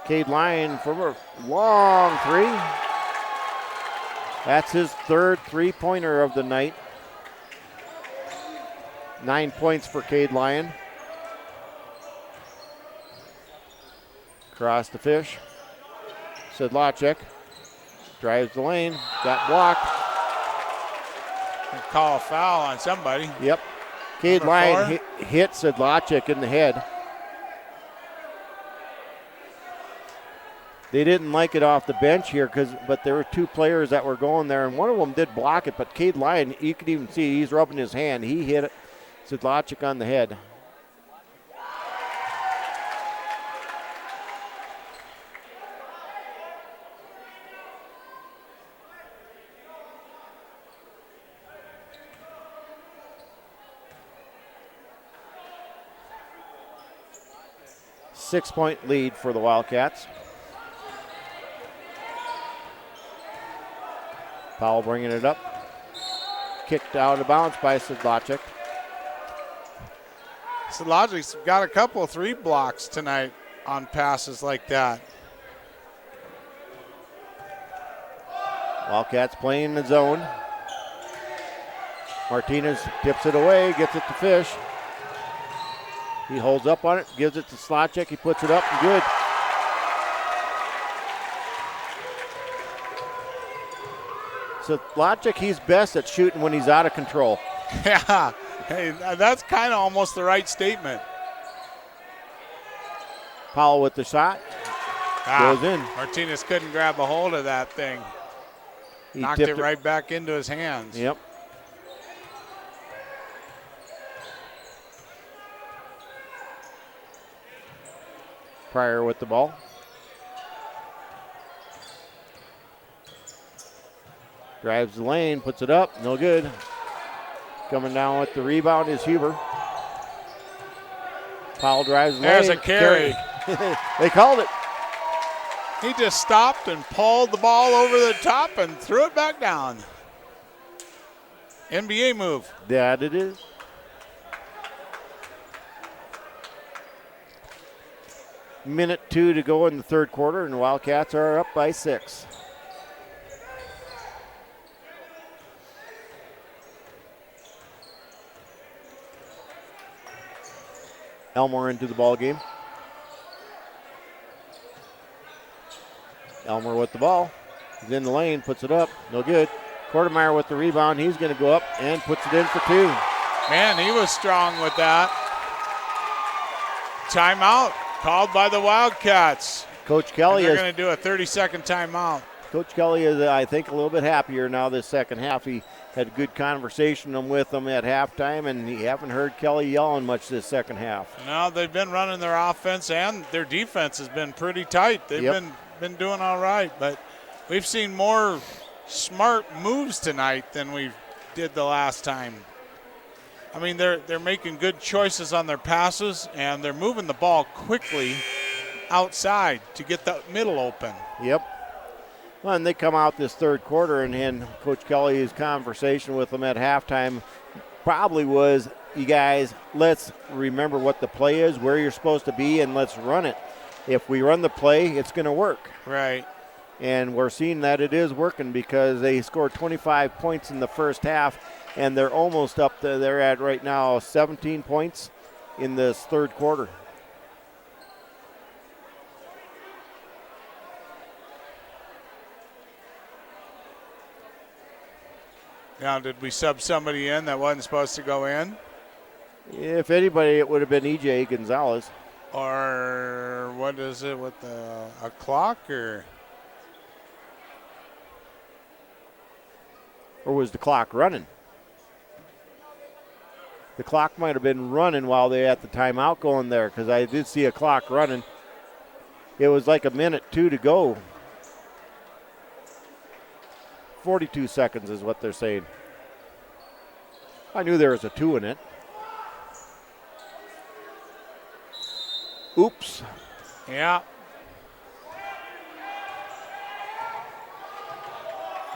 Speaker 1: Cade Lyon from a long three. That's his third three-pointer of the night. 9 points for Cade Lyon. Cross the fish. Sedlacek drives the lane. Got blocked.
Speaker 2: Call a foul on somebody.
Speaker 1: Yep. Cade Lyon hit Sedlacek in the head. They didn't like it off the bench here, but there were two players that were going there, and one of them did block it, but Cade Lyon, you could even see he's rubbing his hand. He hit it, Sedlacek on the head. Six-point lead for the Wildcats. Powell bringing it up. Kicked out of bounds by Sedlacek.
Speaker 2: Sedlacek's got a couple 3 blocks tonight on passes like that.
Speaker 1: Wildcats playing in the zone. Martinez tips it away, gets it to Fish. He holds up on it, gives it to Sedlacek. He puts it up and good. Sedlacek, he's best at shooting when he's out of control.
Speaker 2: Yeah, hey, that's kind of almost the right statement.
Speaker 1: Powell with the shot. Goes in.
Speaker 2: Martinez couldn't grab a hold of that thing.
Speaker 1: He
Speaker 2: knocked it right back into his hands.
Speaker 1: Yep. Pryor with the ball. Drives the lane, puts it up, no good. Coming down with the rebound is Huber. Powell drives the lane.
Speaker 2: There's a carry.
Speaker 1: They called it.
Speaker 2: He just stopped and pulled the ball over the top and threw it back down. NBA move.
Speaker 1: That it is. Minute 2 to go in the third quarter, and the Wildcats are up by 6. Elmore into the ball game. Elmore with the ball. He's in the lane, puts it up, no good. Quartermeyer with the rebound. He's going to go up and puts it in for 2.
Speaker 2: Man, he was strong with that. Timeout called by the Wildcats.
Speaker 1: Coach Kelly
Speaker 2: they're
Speaker 1: is
Speaker 2: going to do a 30-second timeout.
Speaker 1: Coach Kelly is, I think, a little bit happier now this second half. He had a good conversation with them at halftime, and you haven't heard Kelly yelling much this second half.
Speaker 2: No, they've been running their offense, and their defense has been pretty tight. They've been doing all right, but we've seen more smart moves tonight than we did the last time. I mean, they're making good choices on their passes, and they're moving the ball quickly outside to get the middle open.
Speaker 1: Yep. Well, and they come out this third quarter, and Coach Kelly's conversation with them at halftime probably was, you guys, let's remember what the play is, where you're supposed to be, and let's run it. If we run the play, it's going to work.
Speaker 2: Right.
Speaker 1: And we're seeing that it is working because they scored 25 points in the first half, and they're almost up to, they're at right now 17 points in this third quarter.
Speaker 2: Now, did we sub somebody in that wasn't supposed to go in?
Speaker 1: If anybody, it would have been E.J. Gonzalez.
Speaker 2: Or what is it with a clock or?
Speaker 1: Or was the clock running? The clock might have been running while they had the timeout going there, because I did see a clock running. It was like a minute 2 to go. 42 seconds is what they're saying. I knew there was a 2 in it. Oops.
Speaker 2: Yeah.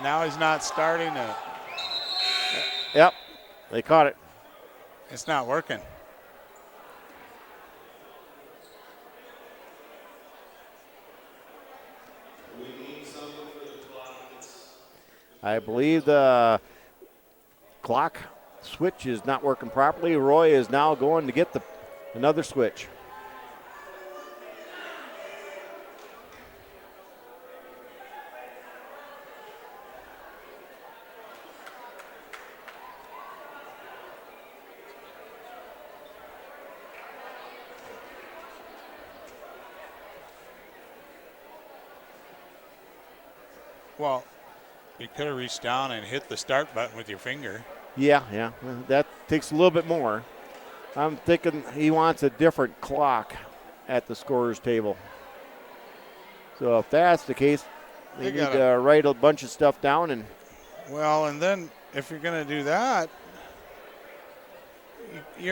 Speaker 2: Now he's not starting it.
Speaker 1: Yep, they caught it.
Speaker 2: It's not working.
Speaker 1: I believe the clock switch is not working properly. Roy is now going to get another switch.
Speaker 2: Well, you could have reached down and hit the start button with your finger.
Speaker 1: Yeah. That takes a little bit more. I'm thinking he wants a different clock at the scorer's table. So if that's the case, they need to write a bunch of stuff down. And
Speaker 2: then if you're going to do that,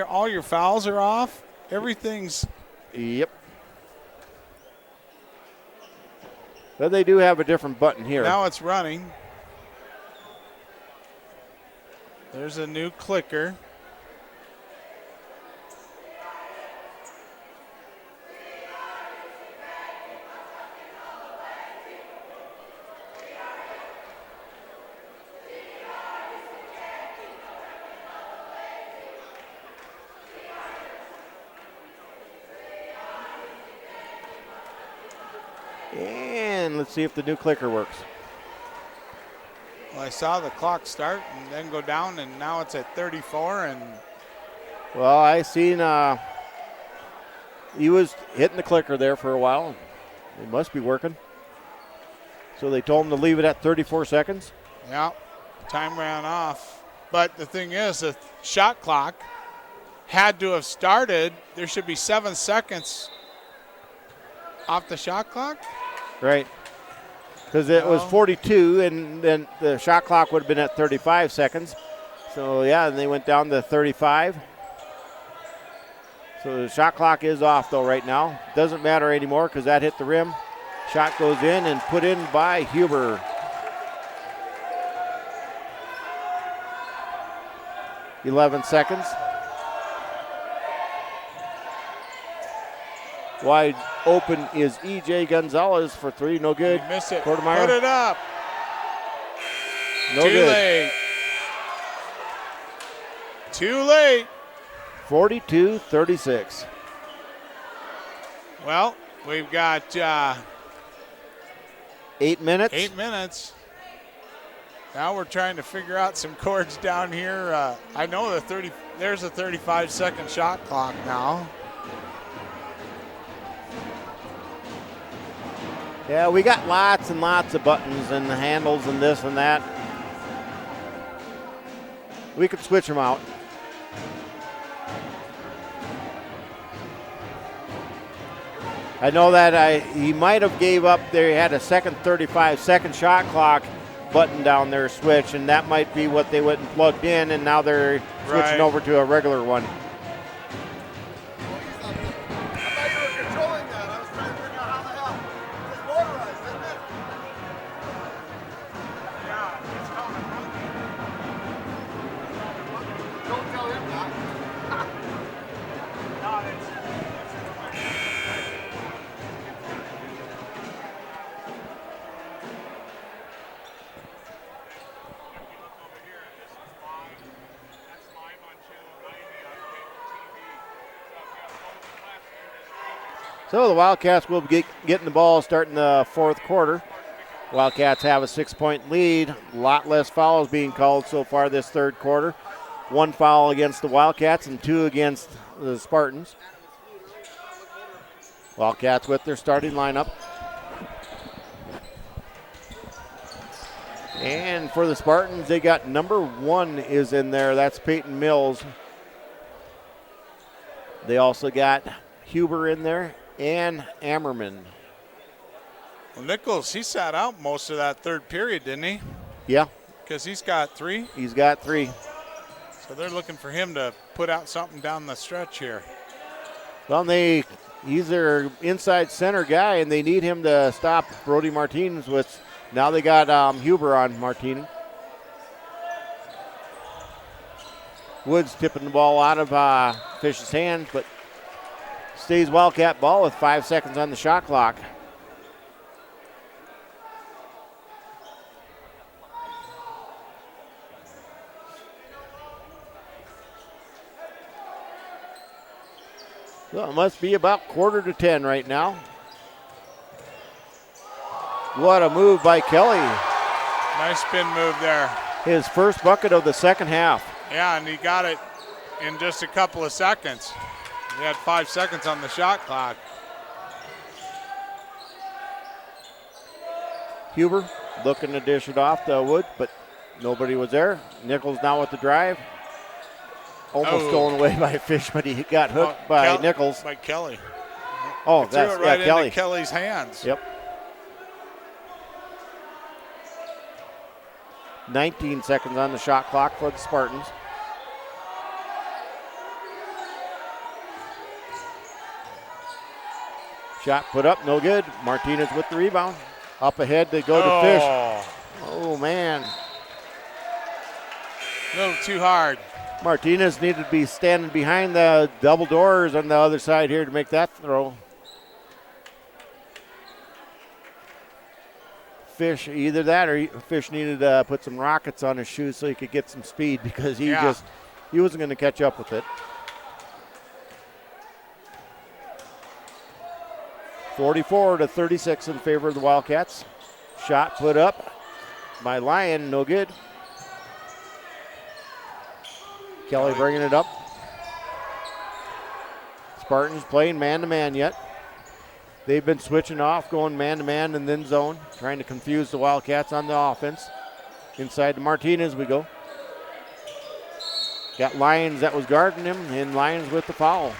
Speaker 2: all your fouls are off. Everything's.
Speaker 1: Yep. But they do have a different button here.
Speaker 2: Now it's running. There's a new clicker.
Speaker 1: And let's see if the new clicker works.
Speaker 2: Well, I saw the clock start and then go down, and now it's at 34. And
Speaker 1: well, I seen he was hitting the clicker there for a while. It must be working. So they told him to leave it at 34 seconds.
Speaker 2: Yeah, time ran off. But the thing is, the shot clock had to have started. There should be 7 seconds off the shot clock.
Speaker 1: Right. Because it was 42, and then the shot clock would have been at 35 seconds. So, yeah, and they went down to 35. So the shot clock is off, though, right now. Doesn't matter anymore because that hit the rim. Shot goes in and put in by Huber. $11 seconds. Wide open is E.J. Gonzalez for three. No good.
Speaker 2: You miss it.
Speaker 1: Kortemeyer.
Speaker 2: Put it up.
Speaker 1: No
Speaker 2: Too
Speaker 1: good.
Speaker 2: late. Too late.
Speaker 1: 42-36.
Speaker 2: Well, we've got
Speaker 1: 8 minutes.
Speaker 2: 8 minutes. Now we're trying to figure out some chords down here. I know there's a 35-second shot clock now.
Speaker 1: Yeah, we got lots and lots of buttons and handles and this and that. We could switch them out. I know that he might have gave up there. He had a second 35-second shot clock button down there switch, and that might be what they went and plugged in, and now they're switching over to a regular one. So the Wildcats will be getting the ball starting the fourth quarter. Wildcats have a 6-point lead. A lot less fouls being called so far this third quarter. 1 foul against the Wildcats and 2 against the Spartans. Wildcats with their starting lineup. And for the Spartans, they got number 1 is in there. That's Peyton Mills. They also got Huber in there and Ammerman.
Speaker 2: Well, Nichols, he sat out most of that third period, didn't he?
Speaker 1: Yeah.
Speaker 2: Because he's got 3.
Speaker 1: He's got 3.
Speaker 2: So they're looking for him to put out something down the stretch here.
Speaker 1: Well, they He's their inside center guy, and they need him to stop Brody Martinez. With now they got Huber on Martinez. Woods tipping the ball out of Fish's hands, but stays Wildcat ball with 5 seconds on the shot clock. So it must be about 9:45 right now. What a move by Kelly.
Speaker 2: Nice spin move there.
Speaker 1: His first bucket of the second half.
Speaker 2: Yeah, and he got it in just a couple of seconds. He had 5 seconds on the shot clock.
Speaker 1: Huber looking to dish it off to Wood, but nobody was there. Nichols now with the drive. Almost stolen away by Fish, but he got hooked by Nichols.
Speaker 2: By Kelly.
Speaker 1: Oh,
Speaker 2: threw it right into Kelly's hands.
Speaker 1: Yep. 19 seconds on the shot clock for the Spartans. Shot put up, no good. Martinez with the rebound. Up ahead they go to Fish. Oh, man.
Speaker 2: A little too hard.
Speaker 1: Martinez needed to be standing behind the double doors on the other side here to make that throw. Fish, either that or Fish needed to put some rockets on his shoes so he could get some speed, because he wasn't going to catch up with it. 44-36 in favor of the Wildcats. Shot put up by Lyon, no good. Kelly bringing it up. Spartans playing man-to-man yet. They've been switching off, going man-to-man and then zone, trying to confuse the Wildcats on the offense. Inside to Martinez we go. Got Lyons that was guarding him, and Lyons with the foul.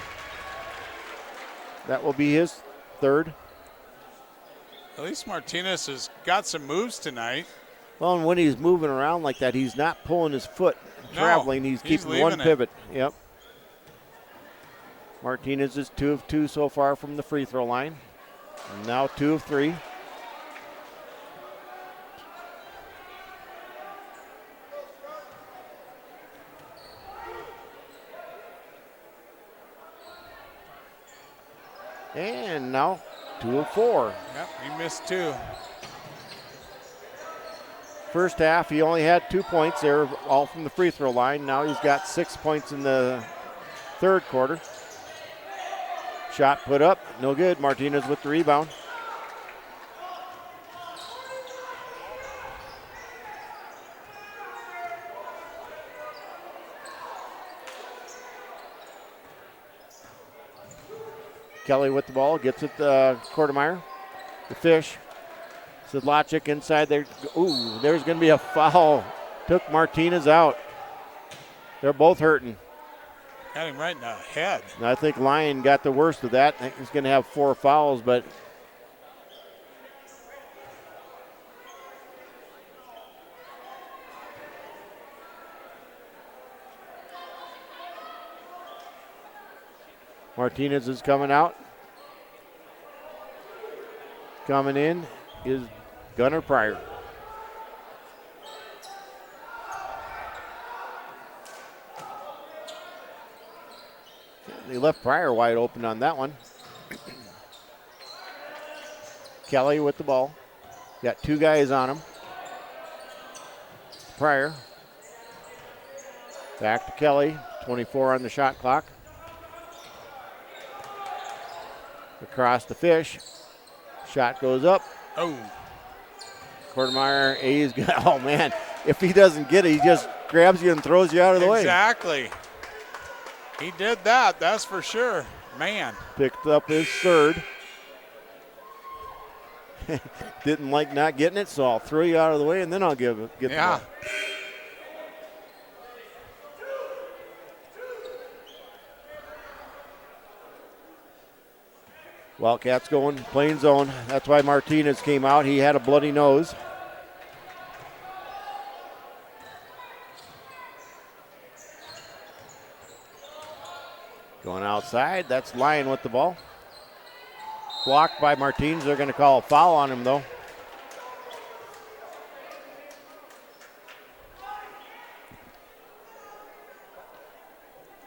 Speaker 1: That will be his third.
Speaker 2: At least Martinez has got some moves tonight.
Speaker 1: Well, and when he's moving around like that, he's not pulling his foot, traveling. He's keeping one pivot. Yep. Martinez is 2 of 2 so far from the free throw line. And now 2 of 3. And now 2 of 4.
Speaker 2: Yep, he missed 2.
Speaker 1: First half, he only had 2 points. They were all from the free throw line. Now he's got 6 points in the third quarter. Shot put up, no good. Martinez with the rebound. Kelly with the ball, gets it to Kortemeyer. The Fish. Sedlacek inside there. Ooh, there's going to be a foul. Took Martinez out. They're both hurting.
Speaker 2: Got him right in the head.
Speaker 1: And I think Lyon got the worst of that. I think he's going to have 4 fouls, but Martinez is coming out. Coming in is Gunnar Pryor. They left Pryor wide open on that one. Kelly with the ball. Got 2 guys on him. Pryor. Back to Kelly. 24 on the shot clock. Across the Fish. Shot goes up.
Speaker 2: Oh.
Speaker 1: Kortemeyer, A's got, oh man, if he doesn't get it, he just grabs you and throws you out of the way.
Speaker 2: Exactly. He did that, that's for sure. Man.
Speaker 1: Picked up his third. Didn't like not getting it, so I'll throw you out of the way and then I'll get the ball. Wildcats going plain zone. That's why Martinez came out. He had a bloody nose. Going outside. That's Lyon with the ball. Blocked by Martins. They're going to call a foul on him, though.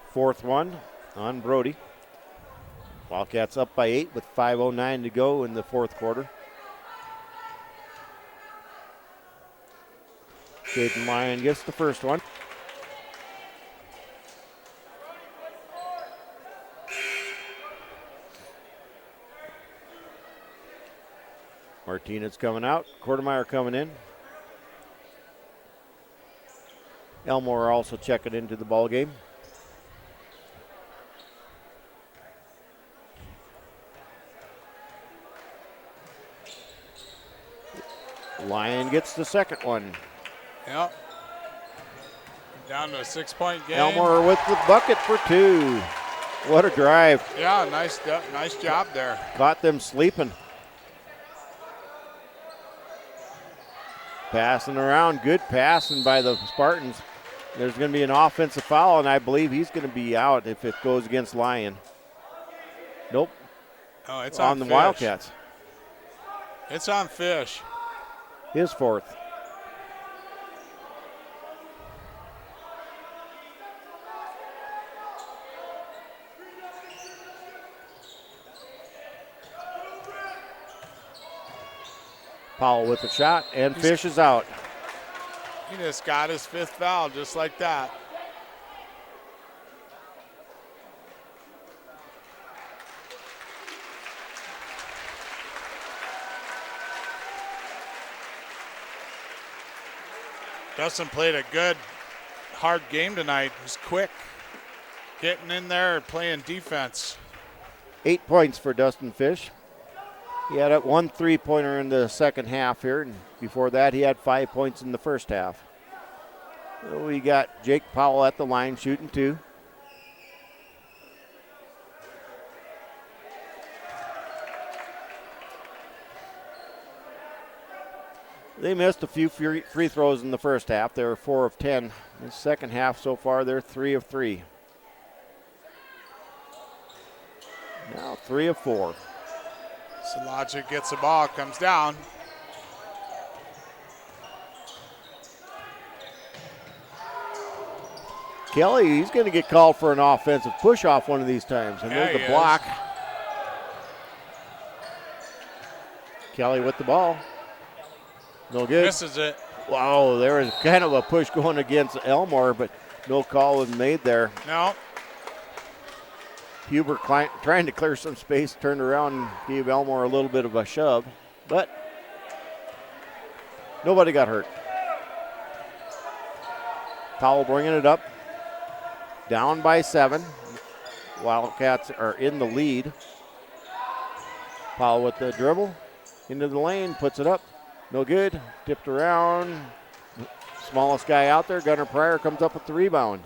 Speaker 1: Fourth one on Brody. Wildcats up by 8 with 5:09 to go in the fourth quarter. Caden Lyon gets the first one. Martinez coming out. Quartermeyer coming in. Elmore also checking into the ball game. Lyon gets the second one.
Speaker 2: Yep. Down to a 6-point game.
Speaker 1: Elmore with the bucket for 2. What a drive.
Speaker 2: Yeah, nice job there.
Speaker 1: Caught them sleeping. Passing around, good passing by the Spartans. There's going to be an offensive foul, and I believe he's going to be out if it goes against Lyon. Nope.
Speaker 2: Oh, it's
Speaker 1: on the
Speaker 2: Fish.
Speaker 1: Wildcats.
Speaker 2: It's on Fish.
Speaker 1: His fourth. Powell with the shot, and Fish is out.
Speaker 2: He just got his 5th foul just like that. Dustin played a good, hard game tonight. He's quick, getting in there, playing defense.
Speaker 1: 8 points for Dustin Fish. He had a 1 3-pointer in the second half here, and before that he had 5 points in the first half. So we got Jake Powell at the line shooting 2. They missed a few free throws in the first half. They were 4 of 10. In the second half so far, they're 3 of 3. Now 3 of 4.
Speaker 2: Salagic gets the ball, comes down.
Speaker 1: Kelly, he's going to get called for an offensive push-off one of these times. And there's the block. Kelly with the ball. No good.
Speaker 2: Misses it.
Speaker 1: Wow, there was kind of a push going against Elmore, but no call was made there.
Speaker 2: No.
Speaker 1: Huber trying to clear some space, turned around and gave Elmore a little bit of a shove, but nobody got hurt. Powell bringing it up. Down by 7. Wildcats are in the lead. Powell with the dribble. Into the lane, puts it up. No good. Tipped around. Smallest guy out there, Gunnar Pryor, comes up with the rebound.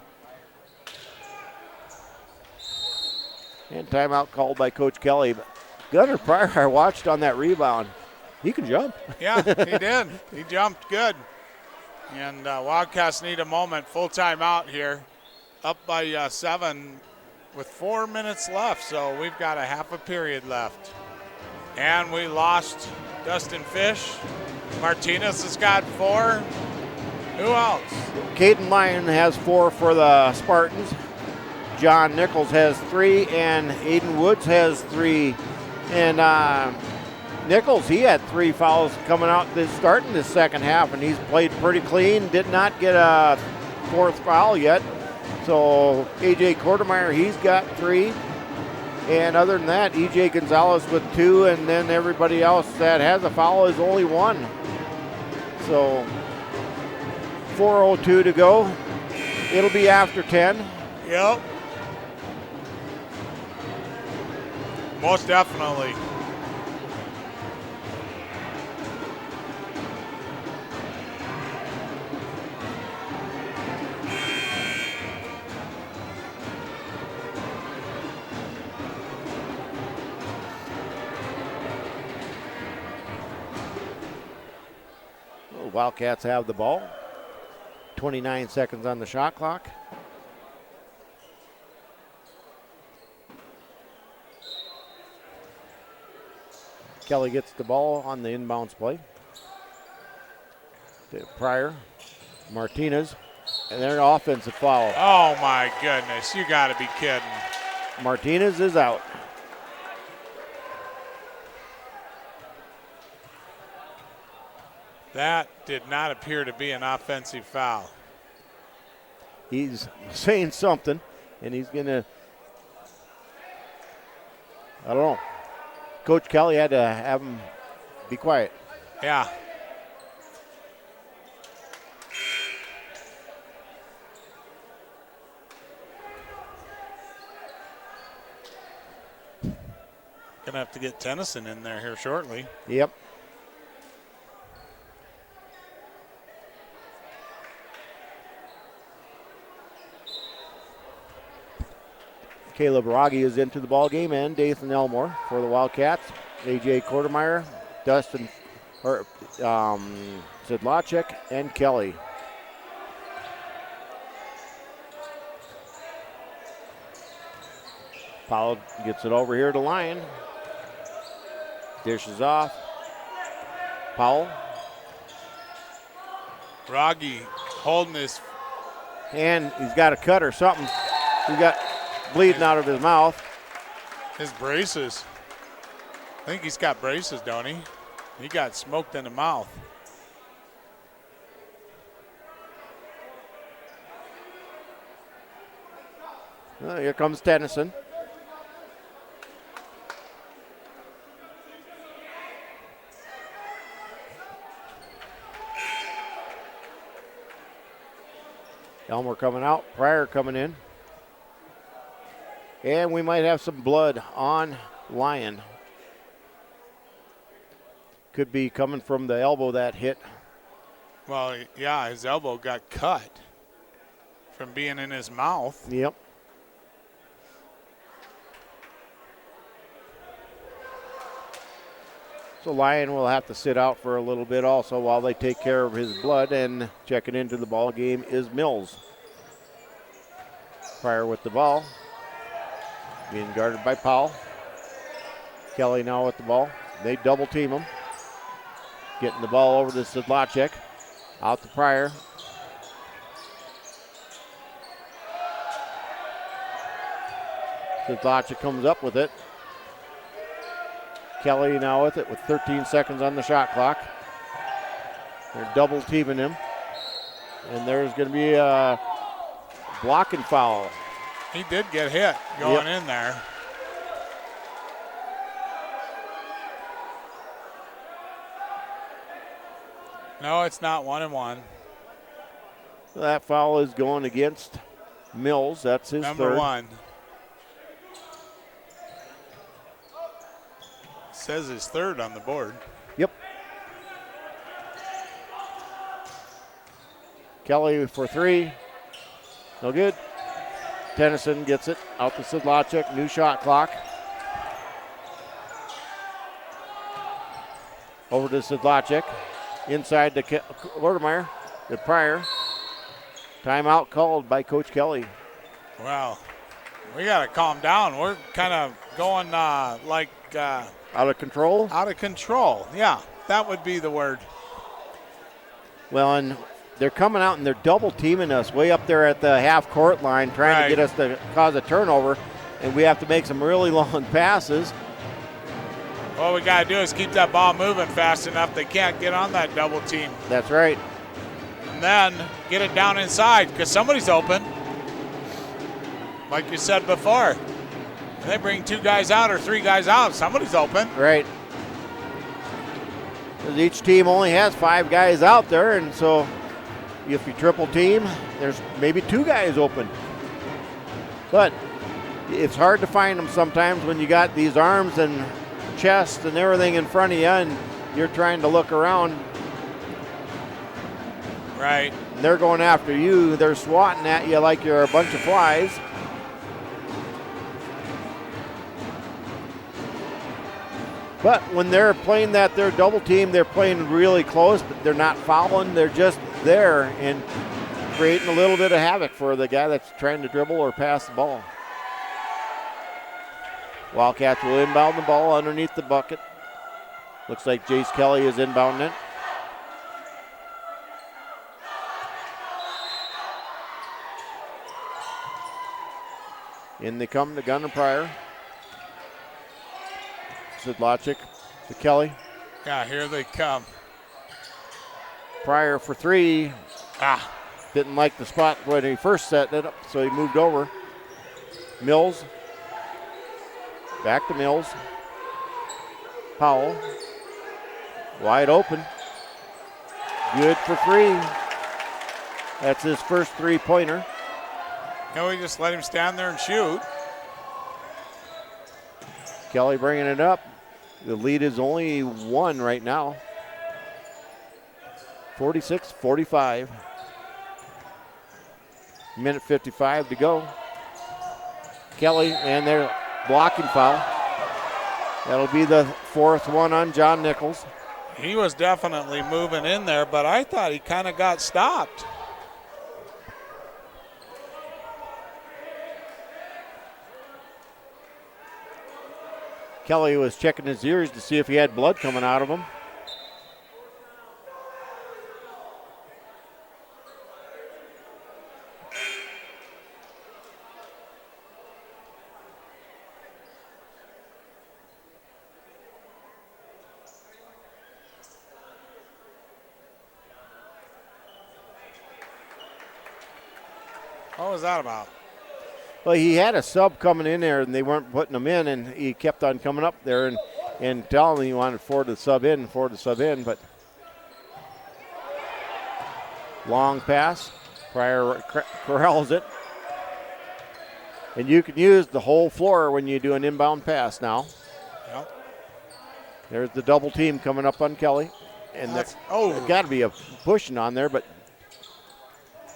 Speaker 1: And timeout called by Coach Kelly. But Gunnar Pryor, I watched on that rebound. He can jump.
Speaker 2: Yeah, he did. He jumped good. And Wildcats need a moment. Full timeout here. Up by 7 with 4 minutes left. So we've got a half a period left. And we lost Dustin Fish. Martinez has got 4. Who else?
Speaker 1: Caden Lyon has 4 for the Spartans. John Nichols has 3, and Aiden Woods has 3. And Nichols, he had 3 fouls coming out starting this second half, and he's played pretty clean. Did not get a 4th foul yet. So AJ Quartermeyer, he's got 3. And other than that, EJ Gonzalez with 2, and then everybody else that has a foul is only 1. So 4:02 to go. It'll be after 10.
Speaker 2: Yep. Most definitely.
Speaker 1: Wildcats have the ball. 29 seconds on the shot clock. Kelly gets the ball on the inbounds play. To Pryor, Martinez, and then an offensive foul.
Speaker 2: Oh my goodness, you gotta be kidding.
Speaker 1: Martinez is out.
Speaker 2: That did not appear to be an offensive foul.
Speaker 1: He's saying something, and he's gonna, I don't know. Coach Kelly had to have him be quiet.
Speaker 2: Yeah. Gonna have to get Tennyson in there here shortly.
Speaker 1: Yep. Caleb Rogge is into the ball game, and Dathan Elmore for the Wildcats. AJ Kortemeyer, Dustin Sidlacek, and Kelly. Powell gets it over here to Lyon. Dishes off. Powell.
Speaker 2: Rogge holding his.
Speaker 1: And he's got a cut or something. He's got bleeding out of his mouth.
Speaker 2: His braces. I think he's got braces, don't he? He got smoked in the mouth.
Speaker 1: Here comes Tennyson. Elmer coming out, Pryor coming in. And we might have some blood on Lyon. Could be coming from the elbow that hit.
Speaker 2: Well, yeah, his elbow got cut from being in his mouth.
Speaker 1: Yep. So Lyon will have to sit out for a little bit also while they take care of his blood, and checking into the ball game is Mills. Pryor with the ball. Being guarded by Powell. Kelly now with the ball. They double team him. Getting the ball over to Sidlacek. Out to Pryor. Sidlacek comes up with it. Kelly now with it with 13 seconds on the shot clock. They're double teaming him. And there's going to be a blocking foul.
Speaker 2: He did get hit going in there. No, it's not 1-1.
Speaker 1: So that foul is going against Mills. That's his
Speaker 2: Number
Speaker 1: third.
Speaker 2: 1. Says his third on the board.
Speaker 1: Yep. Kelly for 3. No good. Tennyson gets it out to Sidlacek. New shot clock. Over to Sidlacek. Inside to Kortemeyer. To Pryor. Timeout called by Coach Kelly.
Speaker 2: Wow. We got to calm down. We're kind of going like
Speaker 1: out of control?
Speaker 2: Out of control. Yeah, that would be the word.
Speaker 1: Well, and they're coming out and they're double teaming us way up there at the half court line, trying to get us to cause a turnover, and we have to make some really long passes.
Speaker 2: All we got to do is keep that ball moving fast enough they can't get on that double team.
Speaker 1: That's right.
Speaker 2: And then get it down inside because somebody's open. Like you said before. They bring 2 guys out or 3 guys out. Somebody's open.
Speaker 1: Right. Each team only has 5 guys out there, and so if you triple team, there's maybe 2 guys open. But it's hard to find them sometimes when you got these arms and chest and everything in front of you, and you're trying to look around.
Speaker 2: Right.
Speaker 1: And they're going after you. They're swatting at you like you're a bunch of flies. But when they're playing their double team, they're playing really close, but they're not fouling. They're just there and creating a little bit of havoc for the guy that's trying to dribble or pass the ball. Wildcats will inbound the ball underneath the bucket. Looks like Jace Kelly is inbounding it. In they come to Gunnar Pryor. Zidlacek to Kelly.
Speaker 2: Yeah, here they come.
Speaker 1: Pryor for three. Didn't like the spot when he first set it up, so he moved over. Mills. Back to Mills. Powell. Wide open. Good for three. That's his first three-pointer.
Speaker 2: No, we just let him stand there and shoot.
Speaker 1: Kelly bringing it up. The lead is only one right now. 46-45. Minute 55 to go. Kelly, and their blocking foul. That'll be the fourth one on John Nichols.
Speaker 2: He was definitely moving in there, but I thought he kind of got stopped.
Speaker 1: Kelly was checking his ears to see if he had blood coming out of him.
Speaker 2: What was that about?
Speaker 1: Well, he had a sub coming in there, and they weren't putting him in, and he kept on coming up there and telling him he wanted Ford to sub in, but long pass. Pryor corrals it. And you can use the whole floor when you do an inbound pass now.
Speaker 2: Yep.
Speaker 1: There's the double team coming up on Kelly. And there's got to be a pushing on there, but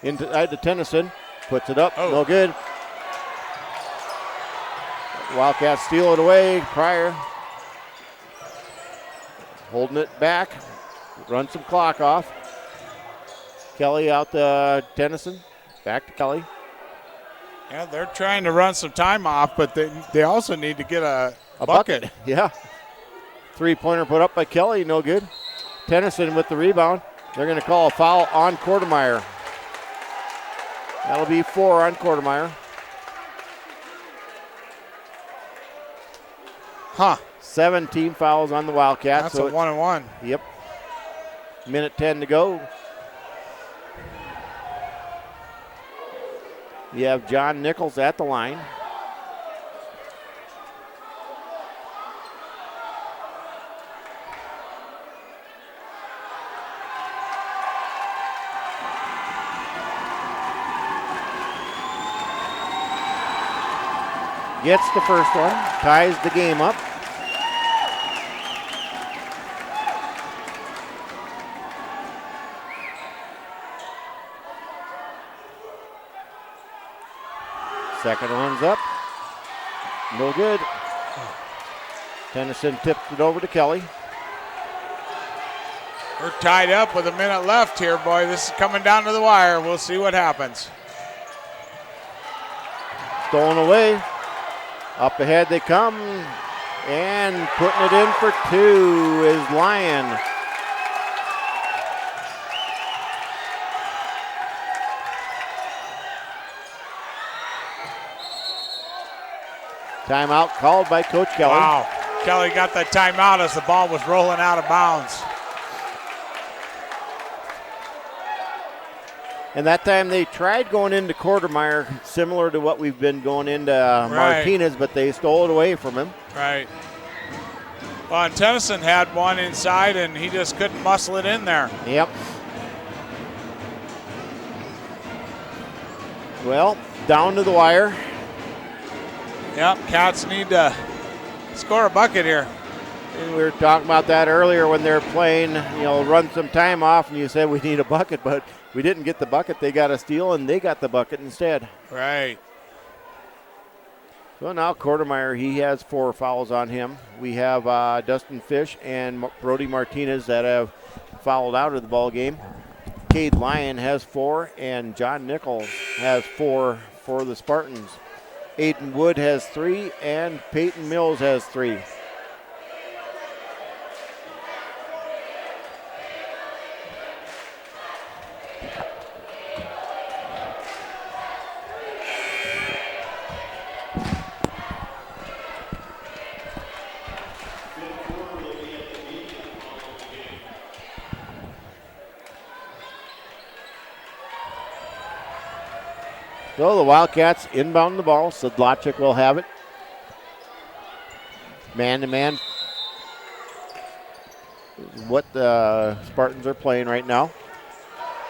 Speaker 1: inside to Tennyson. Puts it up, no good. Wildcats steal it away. Pryor holding it back. Run some clock off. Kelly out to Tennyson. Back to Kelly.
Speaker 2: Yeah, they're trying to run some time off, but they also need to get a bucket.
Speaker 1: Yeah. Three-pointer put up by Kelly, no good. Tennyson with the rebound. They're going to call a foul on Quartermeyer. That'll be 4 on Quartermeyer. 17 fouls on the Wildcats.
Speaker 2: That's a 1-and-1.
Speaker 1: Yep. Minute 10 to go. You have John Nichols at the line. Gets the first one, ties the game up. Second one's up. No good. Tennyson tipped it over to Kelly.
Speaker 2: We're tied up with a minute left here, boy. This is coming down to the wire. We'll see what happens.
Speaker 1: Stolen away. Up ahead they come, and putting it in for 2 is Lyon. Timeout called by Coach Kelly.
Speaker 2: Wow, Kelly got that timeout as the ball was rolling out of bounds.
Speaker 1: And that time they tried going into Quartermeyer, similar to what we've been going into Martinez, but they stole it away from him.
Speaker 2: Right. Well, and Tennyson had one inside, and he just couldn't muscle it in there.
Speaker 1: Yep. Well, down to the wire.
Speaker 2: Yep, Cats need to score a bucket here.
Speaker 1: And we were talking about that earlier when they're playing, run some time off, and you said we need a bucket, but we didn't get the bucket. They got a steal, and they got the bucket instead.
Speaker 2: Right.
Speaker 1: So now Quartermeyer, he has 4 fouls on him. We have Dustin Fish and Brody Martinez that have fouled out of the ball game. Cade Lyon has 4, and John Nichols has 4 for the Spartans. Aiden Wood has 3, and Peyton Mills has 3. So the Wildcats inbound the ball. Sedlacek will have it. Man-to-man. What the Spartans are playing right now.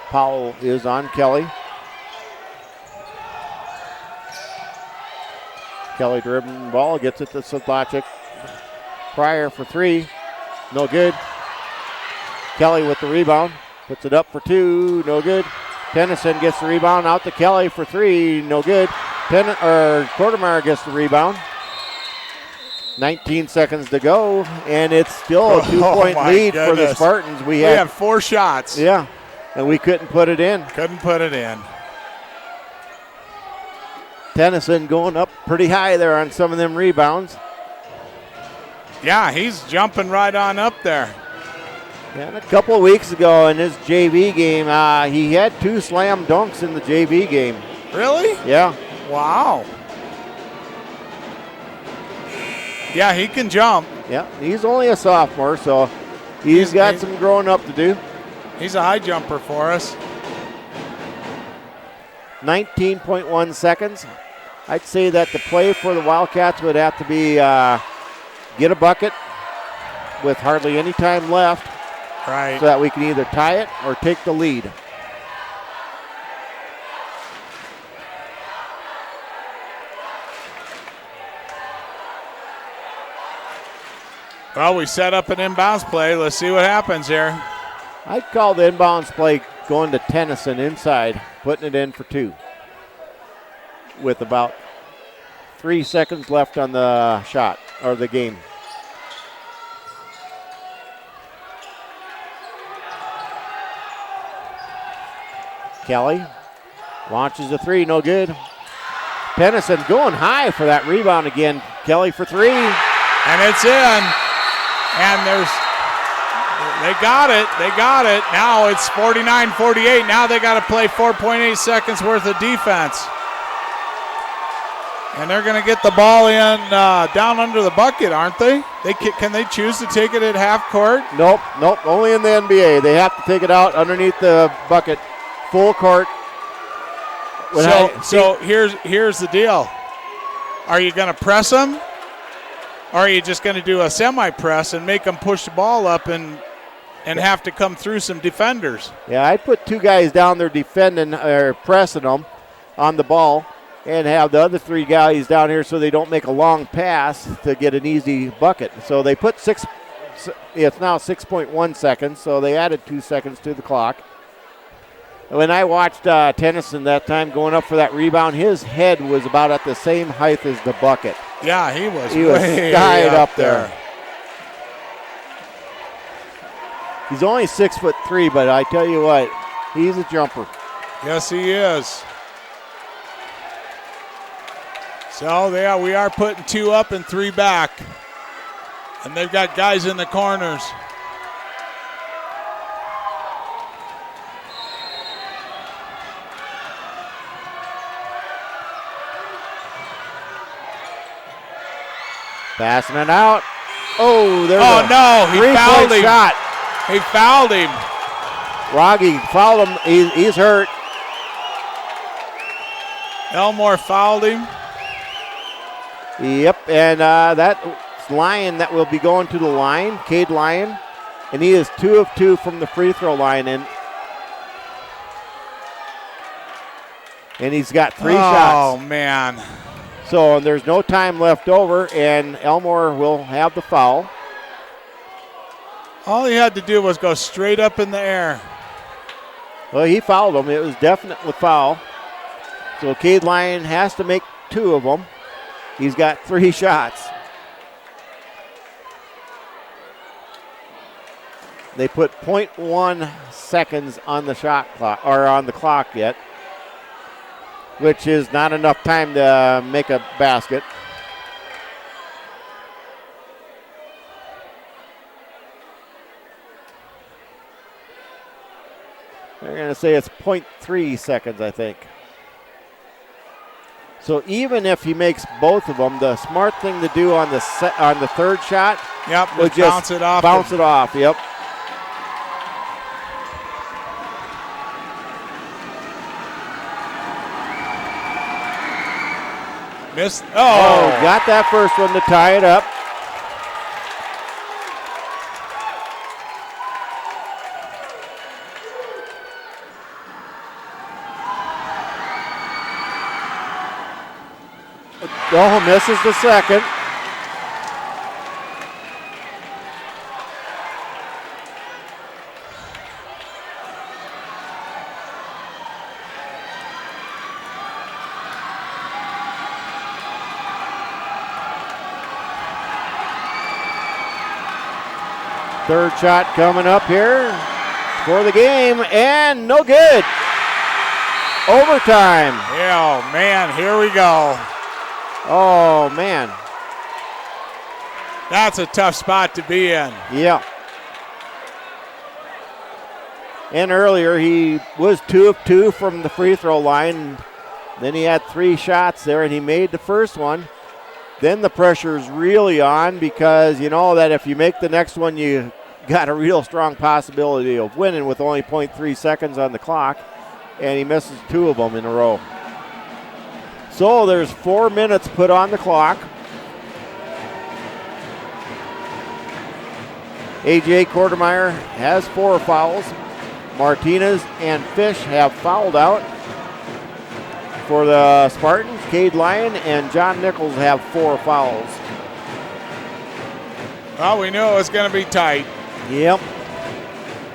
Speaker 1: Powell is on Kelly. Kelly dribbling the ball, gets it to Sedlacek. Pryor for three, no good. Kelly with the rebound, puts it up for two, no good. Tennyson gets the rebound, out to Kelly for three, no good. Quartermeyer gets the rebound. 19 seconds to go, and it's still a 2-point lead for the Spartans. We
Speaker 2: had 4 shots.
Speaker 1: Yeah, and we couldn't put it in.
Speaker 2: Couldn't put it in.
Speaker 1: Tennyson going up pretty high there on some of them rebounds.
Speaker 2: Yeah, he's jumping right on up there.
Speaker 1: Yeah, and a couple of weeks ago in his JV game, he had 2 slam dunks in the JV game.
Speaker 2: Really?
Speaker 1: Yeah.
Speaker 2: Wow. Yeah, he can jump.
Speaker 1: Yeah, he's only a sophomore, so he's got some growing up to do.
Speaker 2: He's a high jumper for us.
Speaker 1: 19.1 seconds. I'd say that the play for the Wildcats would have to be get a bucket with hardly any time left,
Speaker 2: right,
Speaker 1: so that we can either tie it or take the lead.
Speaker 2: Well, we set up an inbounds play. Let's see what happens here.
Speaker 1: I'd call the inbounds play going to Tennyson inside, putting it in for 2. With about 3 seconds left on the shot, or the game. Kelly launches a 3, no good. Tennyson going high for that rebound again. Kelly for 3.
Speaker 2: And it's in. And they got it. They got it. Now it's 49-48. Now they got to play 4.8 seconds worth of defense. And they're going to get the ball in down under the bucket, aren't they? Can they choose to take it at half court?
Speaker 1: Nope. Only in the NBA. They have to take it out underneath the bucket, full court.
Speaker 2: So here's the deal. Are you going to press them? Or are you just going to do a semi-press and make them push the ball up and have to come through some defenders?
Speaker 1: Yeah, I'd put 2 guys down there defending or pressing them on the ball, and have the other 3 guys down here so they don't make a long pass to get an easy bucket. So they put it's now 6.1 seconds, so they added 2 seconds to the clock. When I watched Tennyson that time going up for that rebound, his head was about at the same height as the bucket.
Speaker 2: Yeah, he was
Speaker 1: skied up there. He's only 6'3", but I tell you what, he's a jumper.
Speaker 2: Yes, he is. So, yeah, we are putting 2 up and 3 back. And they've got guys in the corners.
Speaker 1: Passing it out. Oh, there's
Speaker 2: no, he fouled him.
Speaker 1: Shot.
Speaker 2: He fouled him.
Speaker 1: Rogge fouled him. He's hurt.
Speaker 2: Elmore fouled him.
Speaker 1: Yep, and that's Lyon that will be going to the line, Cade Lyon, and he is 2 of 2 from the free throw line, and he's got 3 shots.
Speaker 2: Oh, man.
Speaker 1: So there's no time left over, and Elmore will have the foul.
Speaker 2: All he had to do was go straight up in the air.
Speaker 1: Well, he fouled him. It was definitely foul. So Cade Lyon has to make 2 of them. He's got 3 shots. They put 0.1 seconds on the shot clock, or on the clock yet, which is not enough time to make a basket. They're going to say it's 0.3 seconds, I think. So even if he makes both of them, the smart thing to do on the third shot,
Speaker 2: would just bounce it off.
Speaker 1: Bounce it off. Yep.
Speaker 2: Missed.
Speaker 1: Oh, got that first one to tie it up. Oh, misses the second. Third shot coming up here for the game, and no good. Overtime.
Speaker 2: Yeah, oh, man, here we go.
Speaker 1: Oh, man.
Speaker 2: That's a tough spot to be in.
Speaker 1: Yeah. And earlier he was 2 of 2 from the free throw line. Then he had 3 shots there, and he made the first one. Then the pressure's really on because you know that if you make the next one, you got a real strong possibility of winning with only 0.3 seconds on the clock. And he misses 2 of them in a row. So there's 4 minutes put on the clock. A.J. Quartermeyer has 4 fouls. Martinez and Fish have fouled out. For the Spartans, Cade Lyon and John Nichols have 4 fouls.
Speaker 2: Well, we knew it was going to be tight.
Speaker 1: Yep.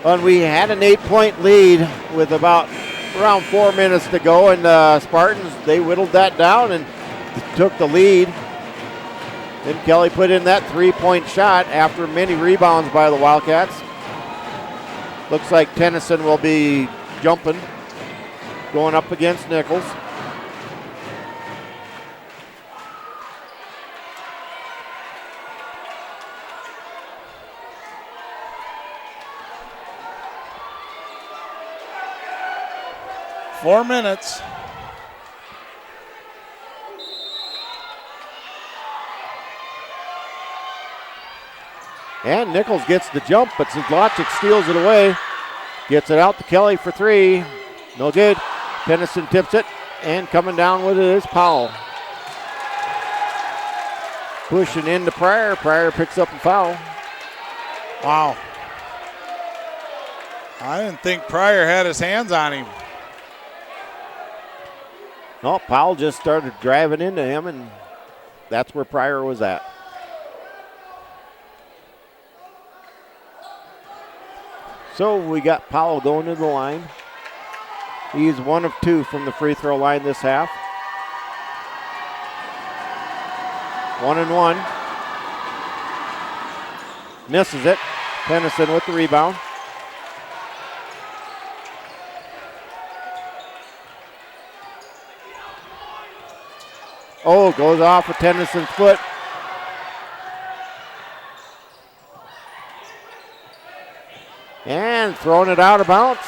Speaker 1: And we had an 8-point lead with about around 4 minutes to go, and the Spartans, they whittled that down and took the lead. Then Kelly put in that 3-point shot after many rebounds by the Wildcats. Looks like Tennyson will be jumping, going up against Nichols.
Speaker 2: Four minutes.
Speaker 1: And Nichols gets the jump, but Zlotchik steals it away. Gets it out to Kelly for 3. No good. Tennyson tips it, and coming down with it is Powell. Pushing into Pryor. Pryor picks up a foul.
Speaker 2: Wow. I didn't think Pryor had his hands on him.
Speaker 1: No, Powell just started driving into him, and that's where Pryor was at. So we got Powell going to the line. He's 1 of 2 from the free throw line this half. 1 and 1. Misses it. Tennyson with the rebound. Oh, goes off of Tennyson's foot. And throwing it out of bounds.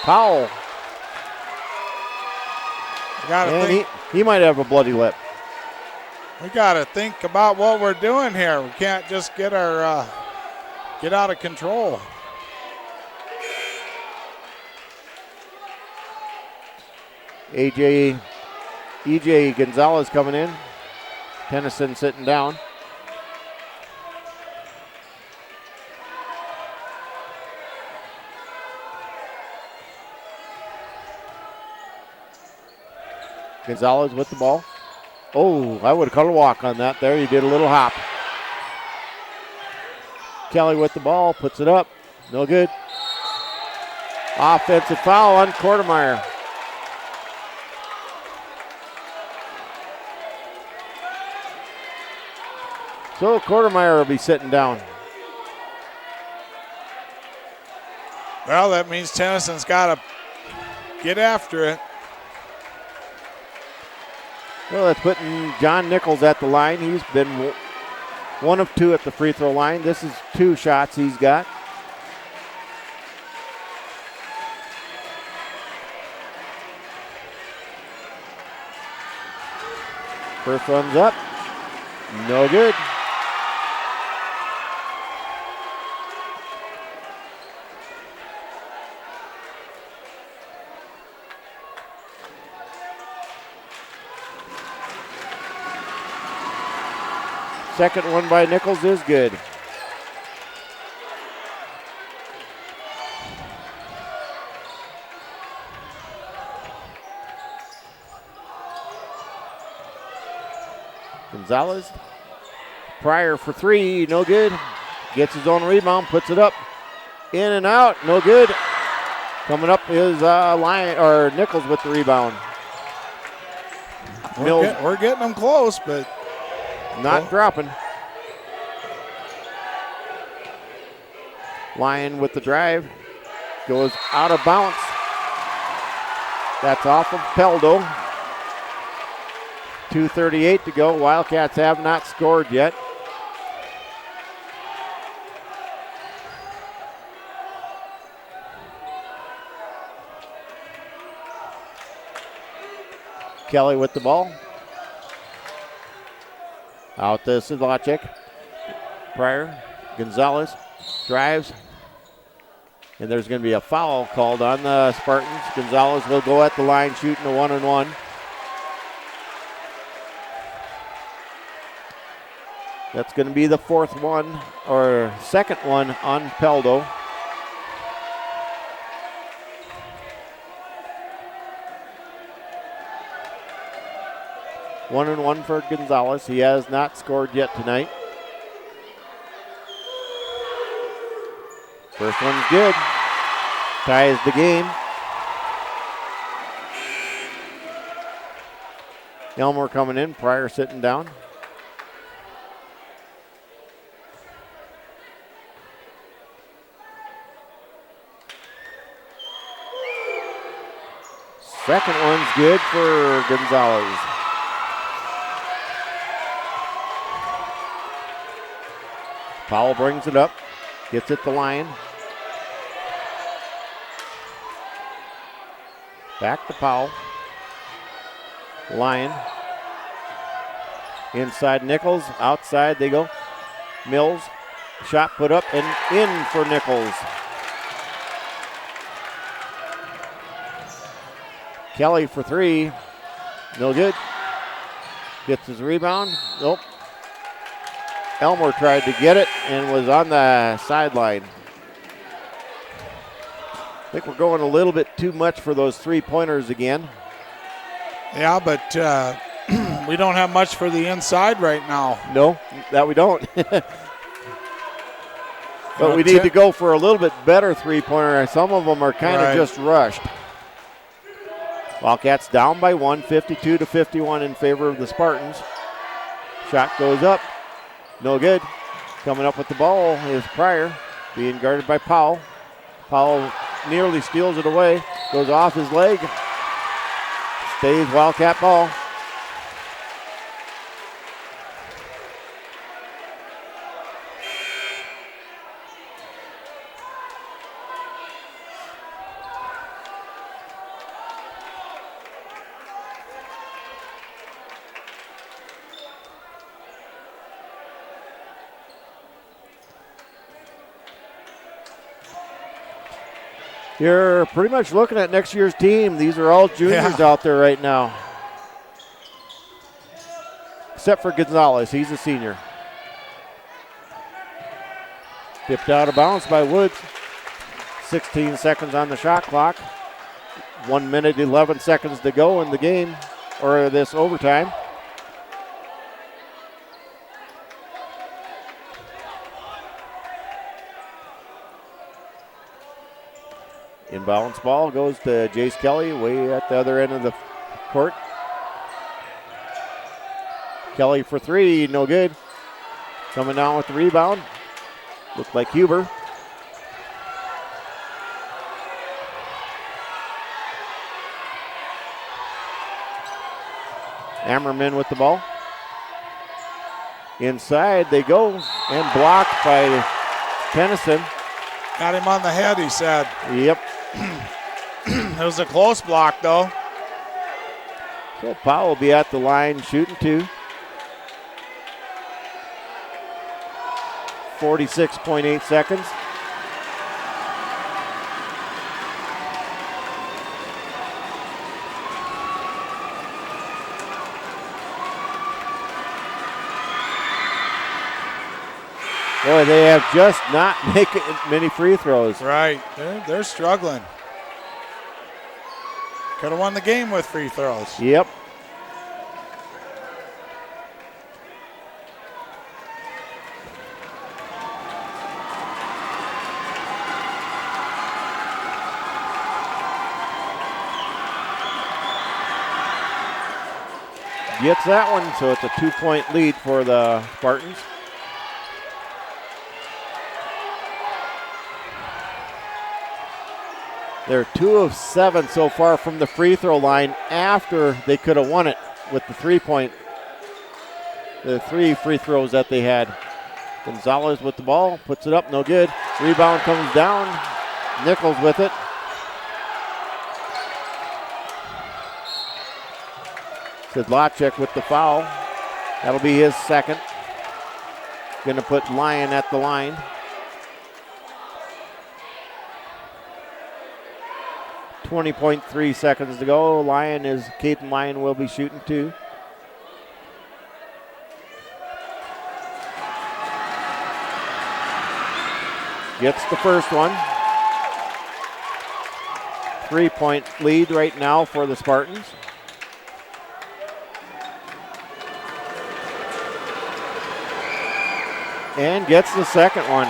Speaker 1: Powell. And he might have a bloody lip.
Speaker 2: We got to think about what we're doing here. We can't just get our get out of control.
Speaker 1: EJ Gonzalez coming in. Tennyson sitting down. Gonzalez with the ball. Oh, I would have caught a walk on that there. He did a little hop. Kelly with the ball, puts it up. No good. Offensive foul on Quartermeyer. So Quartermeyer will be sitting down.
Speaker 2: Well, that means Tennyson's got to get after it.
Speaker 1: Well, that's putting John Nichols at the line. He's been 1 of 2 at the free throw line. This is 2 shots he's got. First one's up. No good. Second one by Nichols is good. Gonzalez. Pryor for three, no good. Gets his own rebound, puts it up. In and out, no good. Coming up is Nichols with the rebound.
Speaker 2: We're getting them close, but
Speaker 1: not dropping. Lyon with the drive. Goes out of bounds. That's off of Peldo. 2:38 to go. Wildcats have not scored yet. Kelly with the ball. Out to Sedlacek. Pryor. Gonzalez drives. And there's going to be a foul called on the Spartans. Gonzalez will go at the line shooting a 1-and-1. That's going to be the fourth one, or second one on Peldo. One and one for Gonzalez. He has not scored yet tonight. First one's good. Ties the game. Elmore coming in, Pryor sitting down. Second one's good for Gonzalez. Powell brings it up, gets it to Lyon. Back to Powell. Lyon. Inside Nichols, outside they go. Mills, shot put up and in for Nichols. Kelly for three, no good. Gets his rebound, nope. Elmore tried to get it and was on the sideline. I think we're going a little bit too much for those three-pointers again.
Speaker 2: Yeah, but we don't have much for the inside right now.
Speaker 1: No, that we don't. But we need to go for a little bit better three-pointer. Some of them are kind of just rushed. Wildcats down by one, 52-51 in favor of the Spartans. Shot goes up, no good. Coming up with the ball is Pryor, being guarded by Powell. Powell nearly steals it away, goes off his leg, stays Wildcat ball. You're pretty much looking at next year's team. These are all juniors out there right now. Except for Gonzalez, he's a senior. Tipped out of bounds by Woods. 16 seconds on the shot clock. 1 minute, 11 seconds to go in the game, or this overtime. Inbounds ball goes to Jace Kelly way at the other end of the court. Kelly for three, no good. Coming down with the rebound. Looked like Huber. Ammerman with the ball. Inside they go and blocked by Tennyson.
Speaker 2: Got him on the head, he said.
Speaker 1: Yep.
Speaker 2: It was a close block, though.
Speaker 1: So Powell will be at the line shooting two. 46.8 seconds. Boy, they have just not making many free throws.
Speaker 2: Right. They're struggling. Could have won the game with free throws.
Speaker 1: Yep. Gets that one, so it's a 2-point lead for the Spartans. They're 2 of 7 so far from the free throw line after they could have won it with the 3-point, the 3 free throws that they had. Gonzalez with the ball, puts it up, no good. Rebound comes down, Nichols with it. Sedlacek with the foul. That'll be his second. Going to put Lyon at the line. .3 seconds to go. Caden Lyon will be shooting two. Gets the first one. 3-point lead right now for the Spartans. And gets the second one.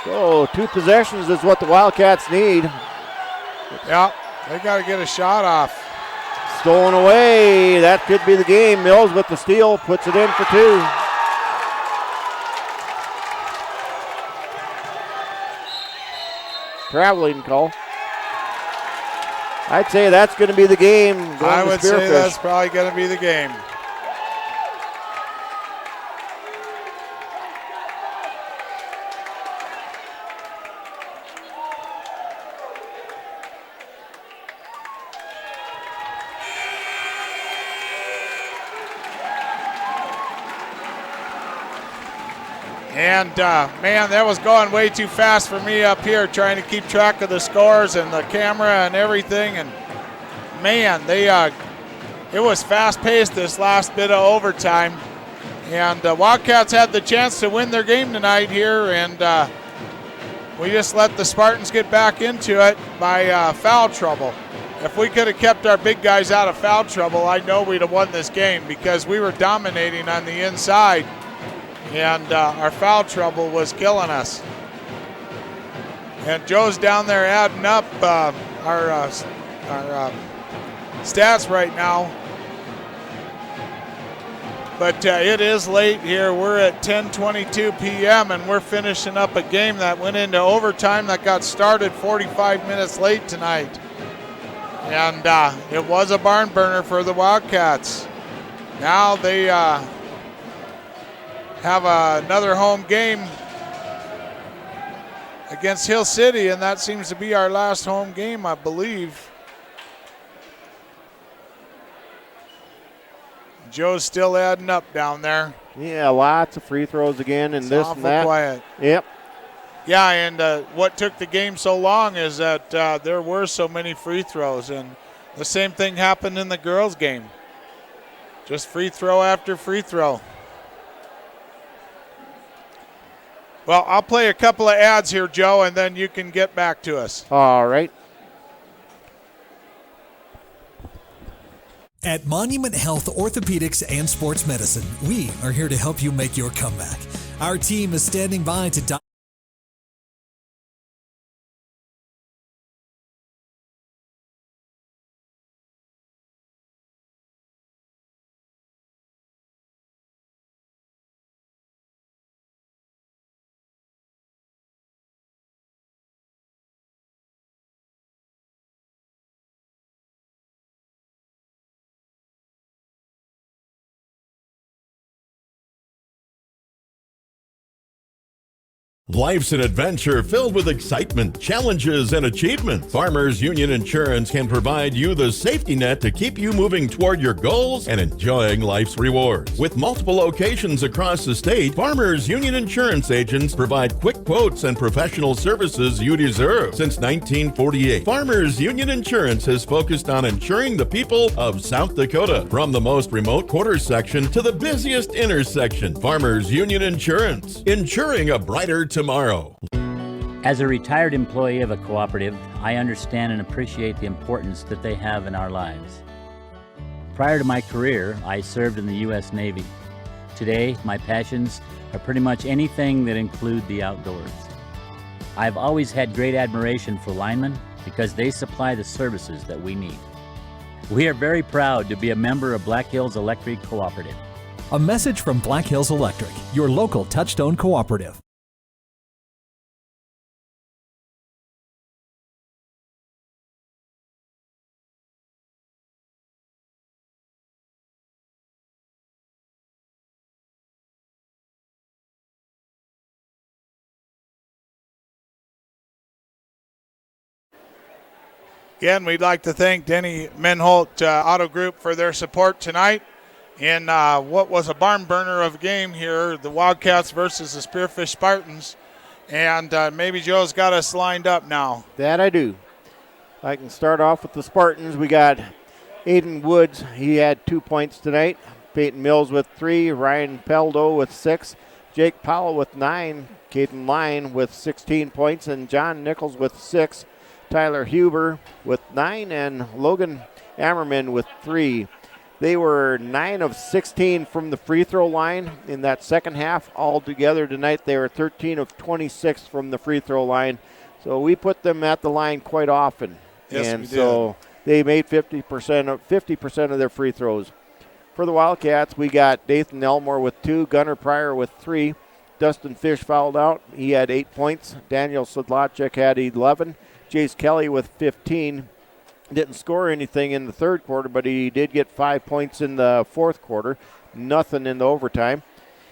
Speaker 1: So 2 possessions is what the Wildcats need.
Speaker 2: Yeah, they got to get a shot off.
Speaker 1: Stolen away. That could be the game. Mills with the steal, puts it in for 2. Traveling call. I'd say that's going to be the game.
Speaker 2: I would say that's probably going to be the game. And, man, that was going way too fast for me up here trying to keep track of the scores and the camera and everything. And, man, it was fast-paced this last bit of overtime. And Wildcats had the chance to win their game tonight here, and we just let the Spartans get back into it by foul trouble. If we could have kept our big guys out of foul trouble, I know we'd have won this game because we were dominating on the inside. And our foul trouble was killing us. And Joe's down there adding up our stats right now. But it is late here. We're at 10:22 p.m. and we're finishing up a game that went into overtime that got started 45 minutes late tonight. And it was a barn burner for the Wildcats. Now they have another home game against Hill City, and that seems to be our last home game, I believe. Joe's still adding up down there.
Speaker 1: Yeah, lots of free throws again, and this and that.
Speaker 2: Quiet.
Speaker 1: Yep.
Speaker 2: Yeah, and what took the game so long is that there were so many free throws, and the same thing happened in the girls' game. Just free throw after free throw. Well, I'll play a couple of ads here, Joe, and then you can get back to us.
Speaker 1: All right.
Speaker 3: At Monument Health Orthopedics and Sports Medicine, we are here to help you make your comeback. Our team is standing by to
Speaker 4: Life's an adventure filled with excitement, challenges, and achievement. Farmers Union Insurance can provide you the safety net to keep you moving toward your goals and enjoying life's rewards. With multiple locations across the state, Farmers Union Insurance agents provide quick quotes and professional services you deserve. Since 1948, Farmers Union Insurance has focused on insuring the people of South Dakota. From the most remote quarter section to the busiest intersection, Farmers Union Insurance, insuring a brighter tomorrow.
Speaker 5: As a retired employee of a cooperative, I understand and appreciate the importance that they have in our lives. Prior to my career, I served in the U.S. Navy. Today, my passions are pretty much anything that include the outdoors. I've always had great admiration for linemen because they supply the services that we need. We are very proud to be a member of Black Hills Electric Cooperative.
Speaker 3: A message from Black Hills Electric, your local Touchstone cooperative.
Speaker 2: Again, we'd like to thank Denny Menholt Auto Group for their support tonight in what was a barn burner of a game here, the Wildcats versus the Spearfish Spartans. And maybe Joe's got us lined up now.
Speaker 1: That I do. I can start off with the Spartans. We got Aiden Woods. He had 2 points tonight. Peyton Mills with 3. Ryan Peldo with 6. Jake Powell with 9. Caden Lyon with 16 points. And John Nichols with 6. Tyler Huber with 9, and Logan Ammerman with 3. They were 9 of 16 from the free throw line in that second half. Altogether tonight, they were 13 of 26 from the free throw line. So we put them at the line quite often.
Speaker 2: Yes,
Speaker 1: and
Speaker 2: we did.
Speaker 1: So they made 50% of their free throws. For the Wildcats, we got Nathan Elmore with 2, Gunnar Pryor with 3. Dustin Fish fouled out. He had 8 points. Daniel Sedlacek had 11. Jace Kelly with 15. Didn't score anything in the third quarter, but he did get 5 points in the fourth quarter. Nothing in the overtime.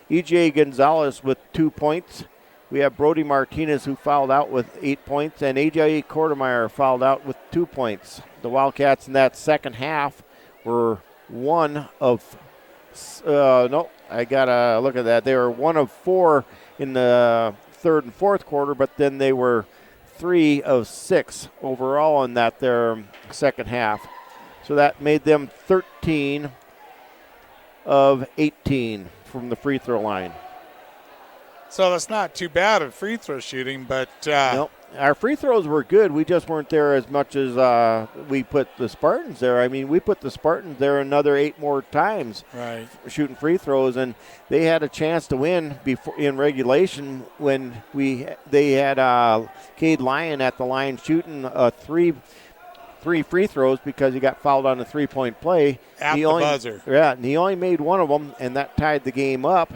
Speaker 1: E.J. Gonzalez with 2 points. We have Brody Martinez, who fouled out with 8 points, and A.J. Kortemeyer fouled out with 2 points. The Wildcats in that second half were one of I got to look at that. They were 1 of 4 in the third and fourth quarter, but then they were 3 of 6 overall in that their second half. So that made them 13 of 18 from the free throw line.
Speaker 2: So that's not too bad at free throw shooting, but
Speaker 1: Nope. Our free throws were good. We just weren't there as much as we put the Spartans there. I mean, we put the Spartans there another 8 more times,
Speaker 2: right,
Speaker 1: shooting free throws, and they had a chance to win before in regulation when they had Cade Lyon at the line shooting three free throws because he got fouled on a 3-point play.
Speaker 2: At the buzzer.
Speaker 1: Yeah, and he only made one of them, and that tied the game up.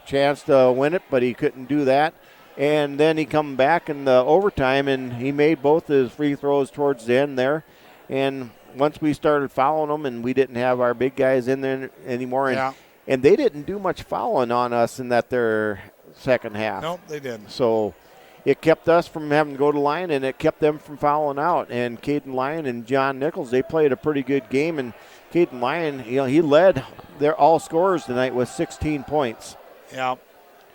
Speaker 1: Chance to win it, but he couldn't do that. And then he come back in the overtime, and he made both his free throws towards the end there. And once we started fouling them, and we didn't have our big guys in there anymore, and they didn't do much fouling on us in that their second half.
Speaker 2: Nope, they didn't.
Speaker 1: So it kept us from having to go to line, and it kept them from fouling out. And Caden Lyon and John Nichols, they played a pretty good game. And Caden Lyon, he led their all scorers tonight with 16 points.
Speaker 2: Yeah.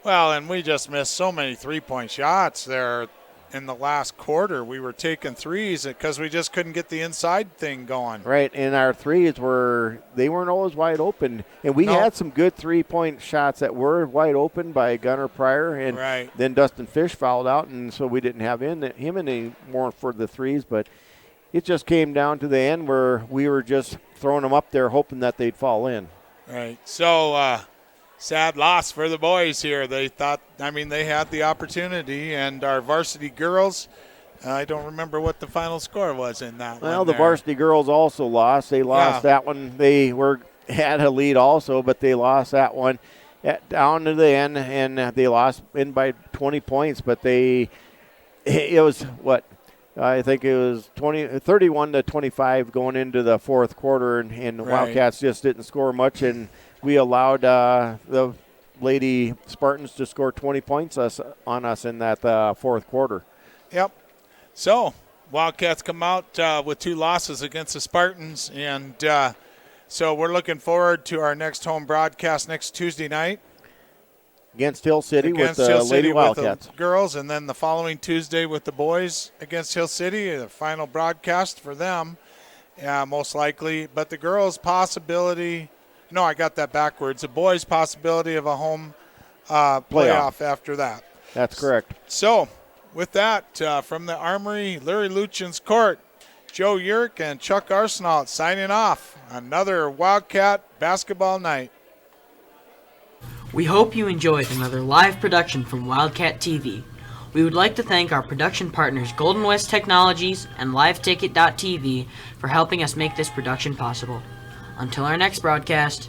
Speaker 2: Well, and we just missed so many three-point shots there in the last quarter. We were taking threes because we just couldn't get the inside thing going.
Speaker 1: Right, and our threes weren't always wide open. And we had some good three-point shots that were wide open by Gunnar Pryor. And then Dustin Fish fouled out, and so we didn't have him anymore for the threes. But it just came down to the end where we were just throwing them up there hoping that they'd fall in.
Speaker 2: Right. So, sad loss for the boys here. They had the opportunity, and our varsity girls, I don't remember what the final score was in that one.
Speaker 1: Well, the varsity girls also lost. They lost that one. They had a lead also, but they lost that one down to the end, and they lost in by 20 points. But I think it was 31 to 25 going into the fourth quarter, and the Wildcats just didn't score much, and we allowed the Lady Spartans to score 20 points on us in that fourth quarter.
Speaker 2: Yep. So Wildcats come out with 2 losses against the Spartans, and so we're looking forward to our next home broadcast next Tuesday night.
Speaker 1: Against Hill City with the
Speaker 2: Hill
Speaker 1: Lady
Speaker 2: City
Speaker 1: Wildcats.
Speaker 2: with the girls, and then the following Tuesday with the boys against Hill City, the final broadcast for them, most likely. But the girls' possibility, no, I got that backwards. The boys' possibility of a home playoff after that.
Speaker 1: That's correct.
Speaker 2: So, with that, from the Armory, Larry Luchin's court, Joe Yerk and Chuck Arsenault signing off. Another Wildcat basketball night.
Speaker 6: We hope you enjoyed another live production from Wildcat TV. We would like to thank our production partners Golden West Technologies and LiveTicket.tv for helping us make this production possible. Until our next broadcast.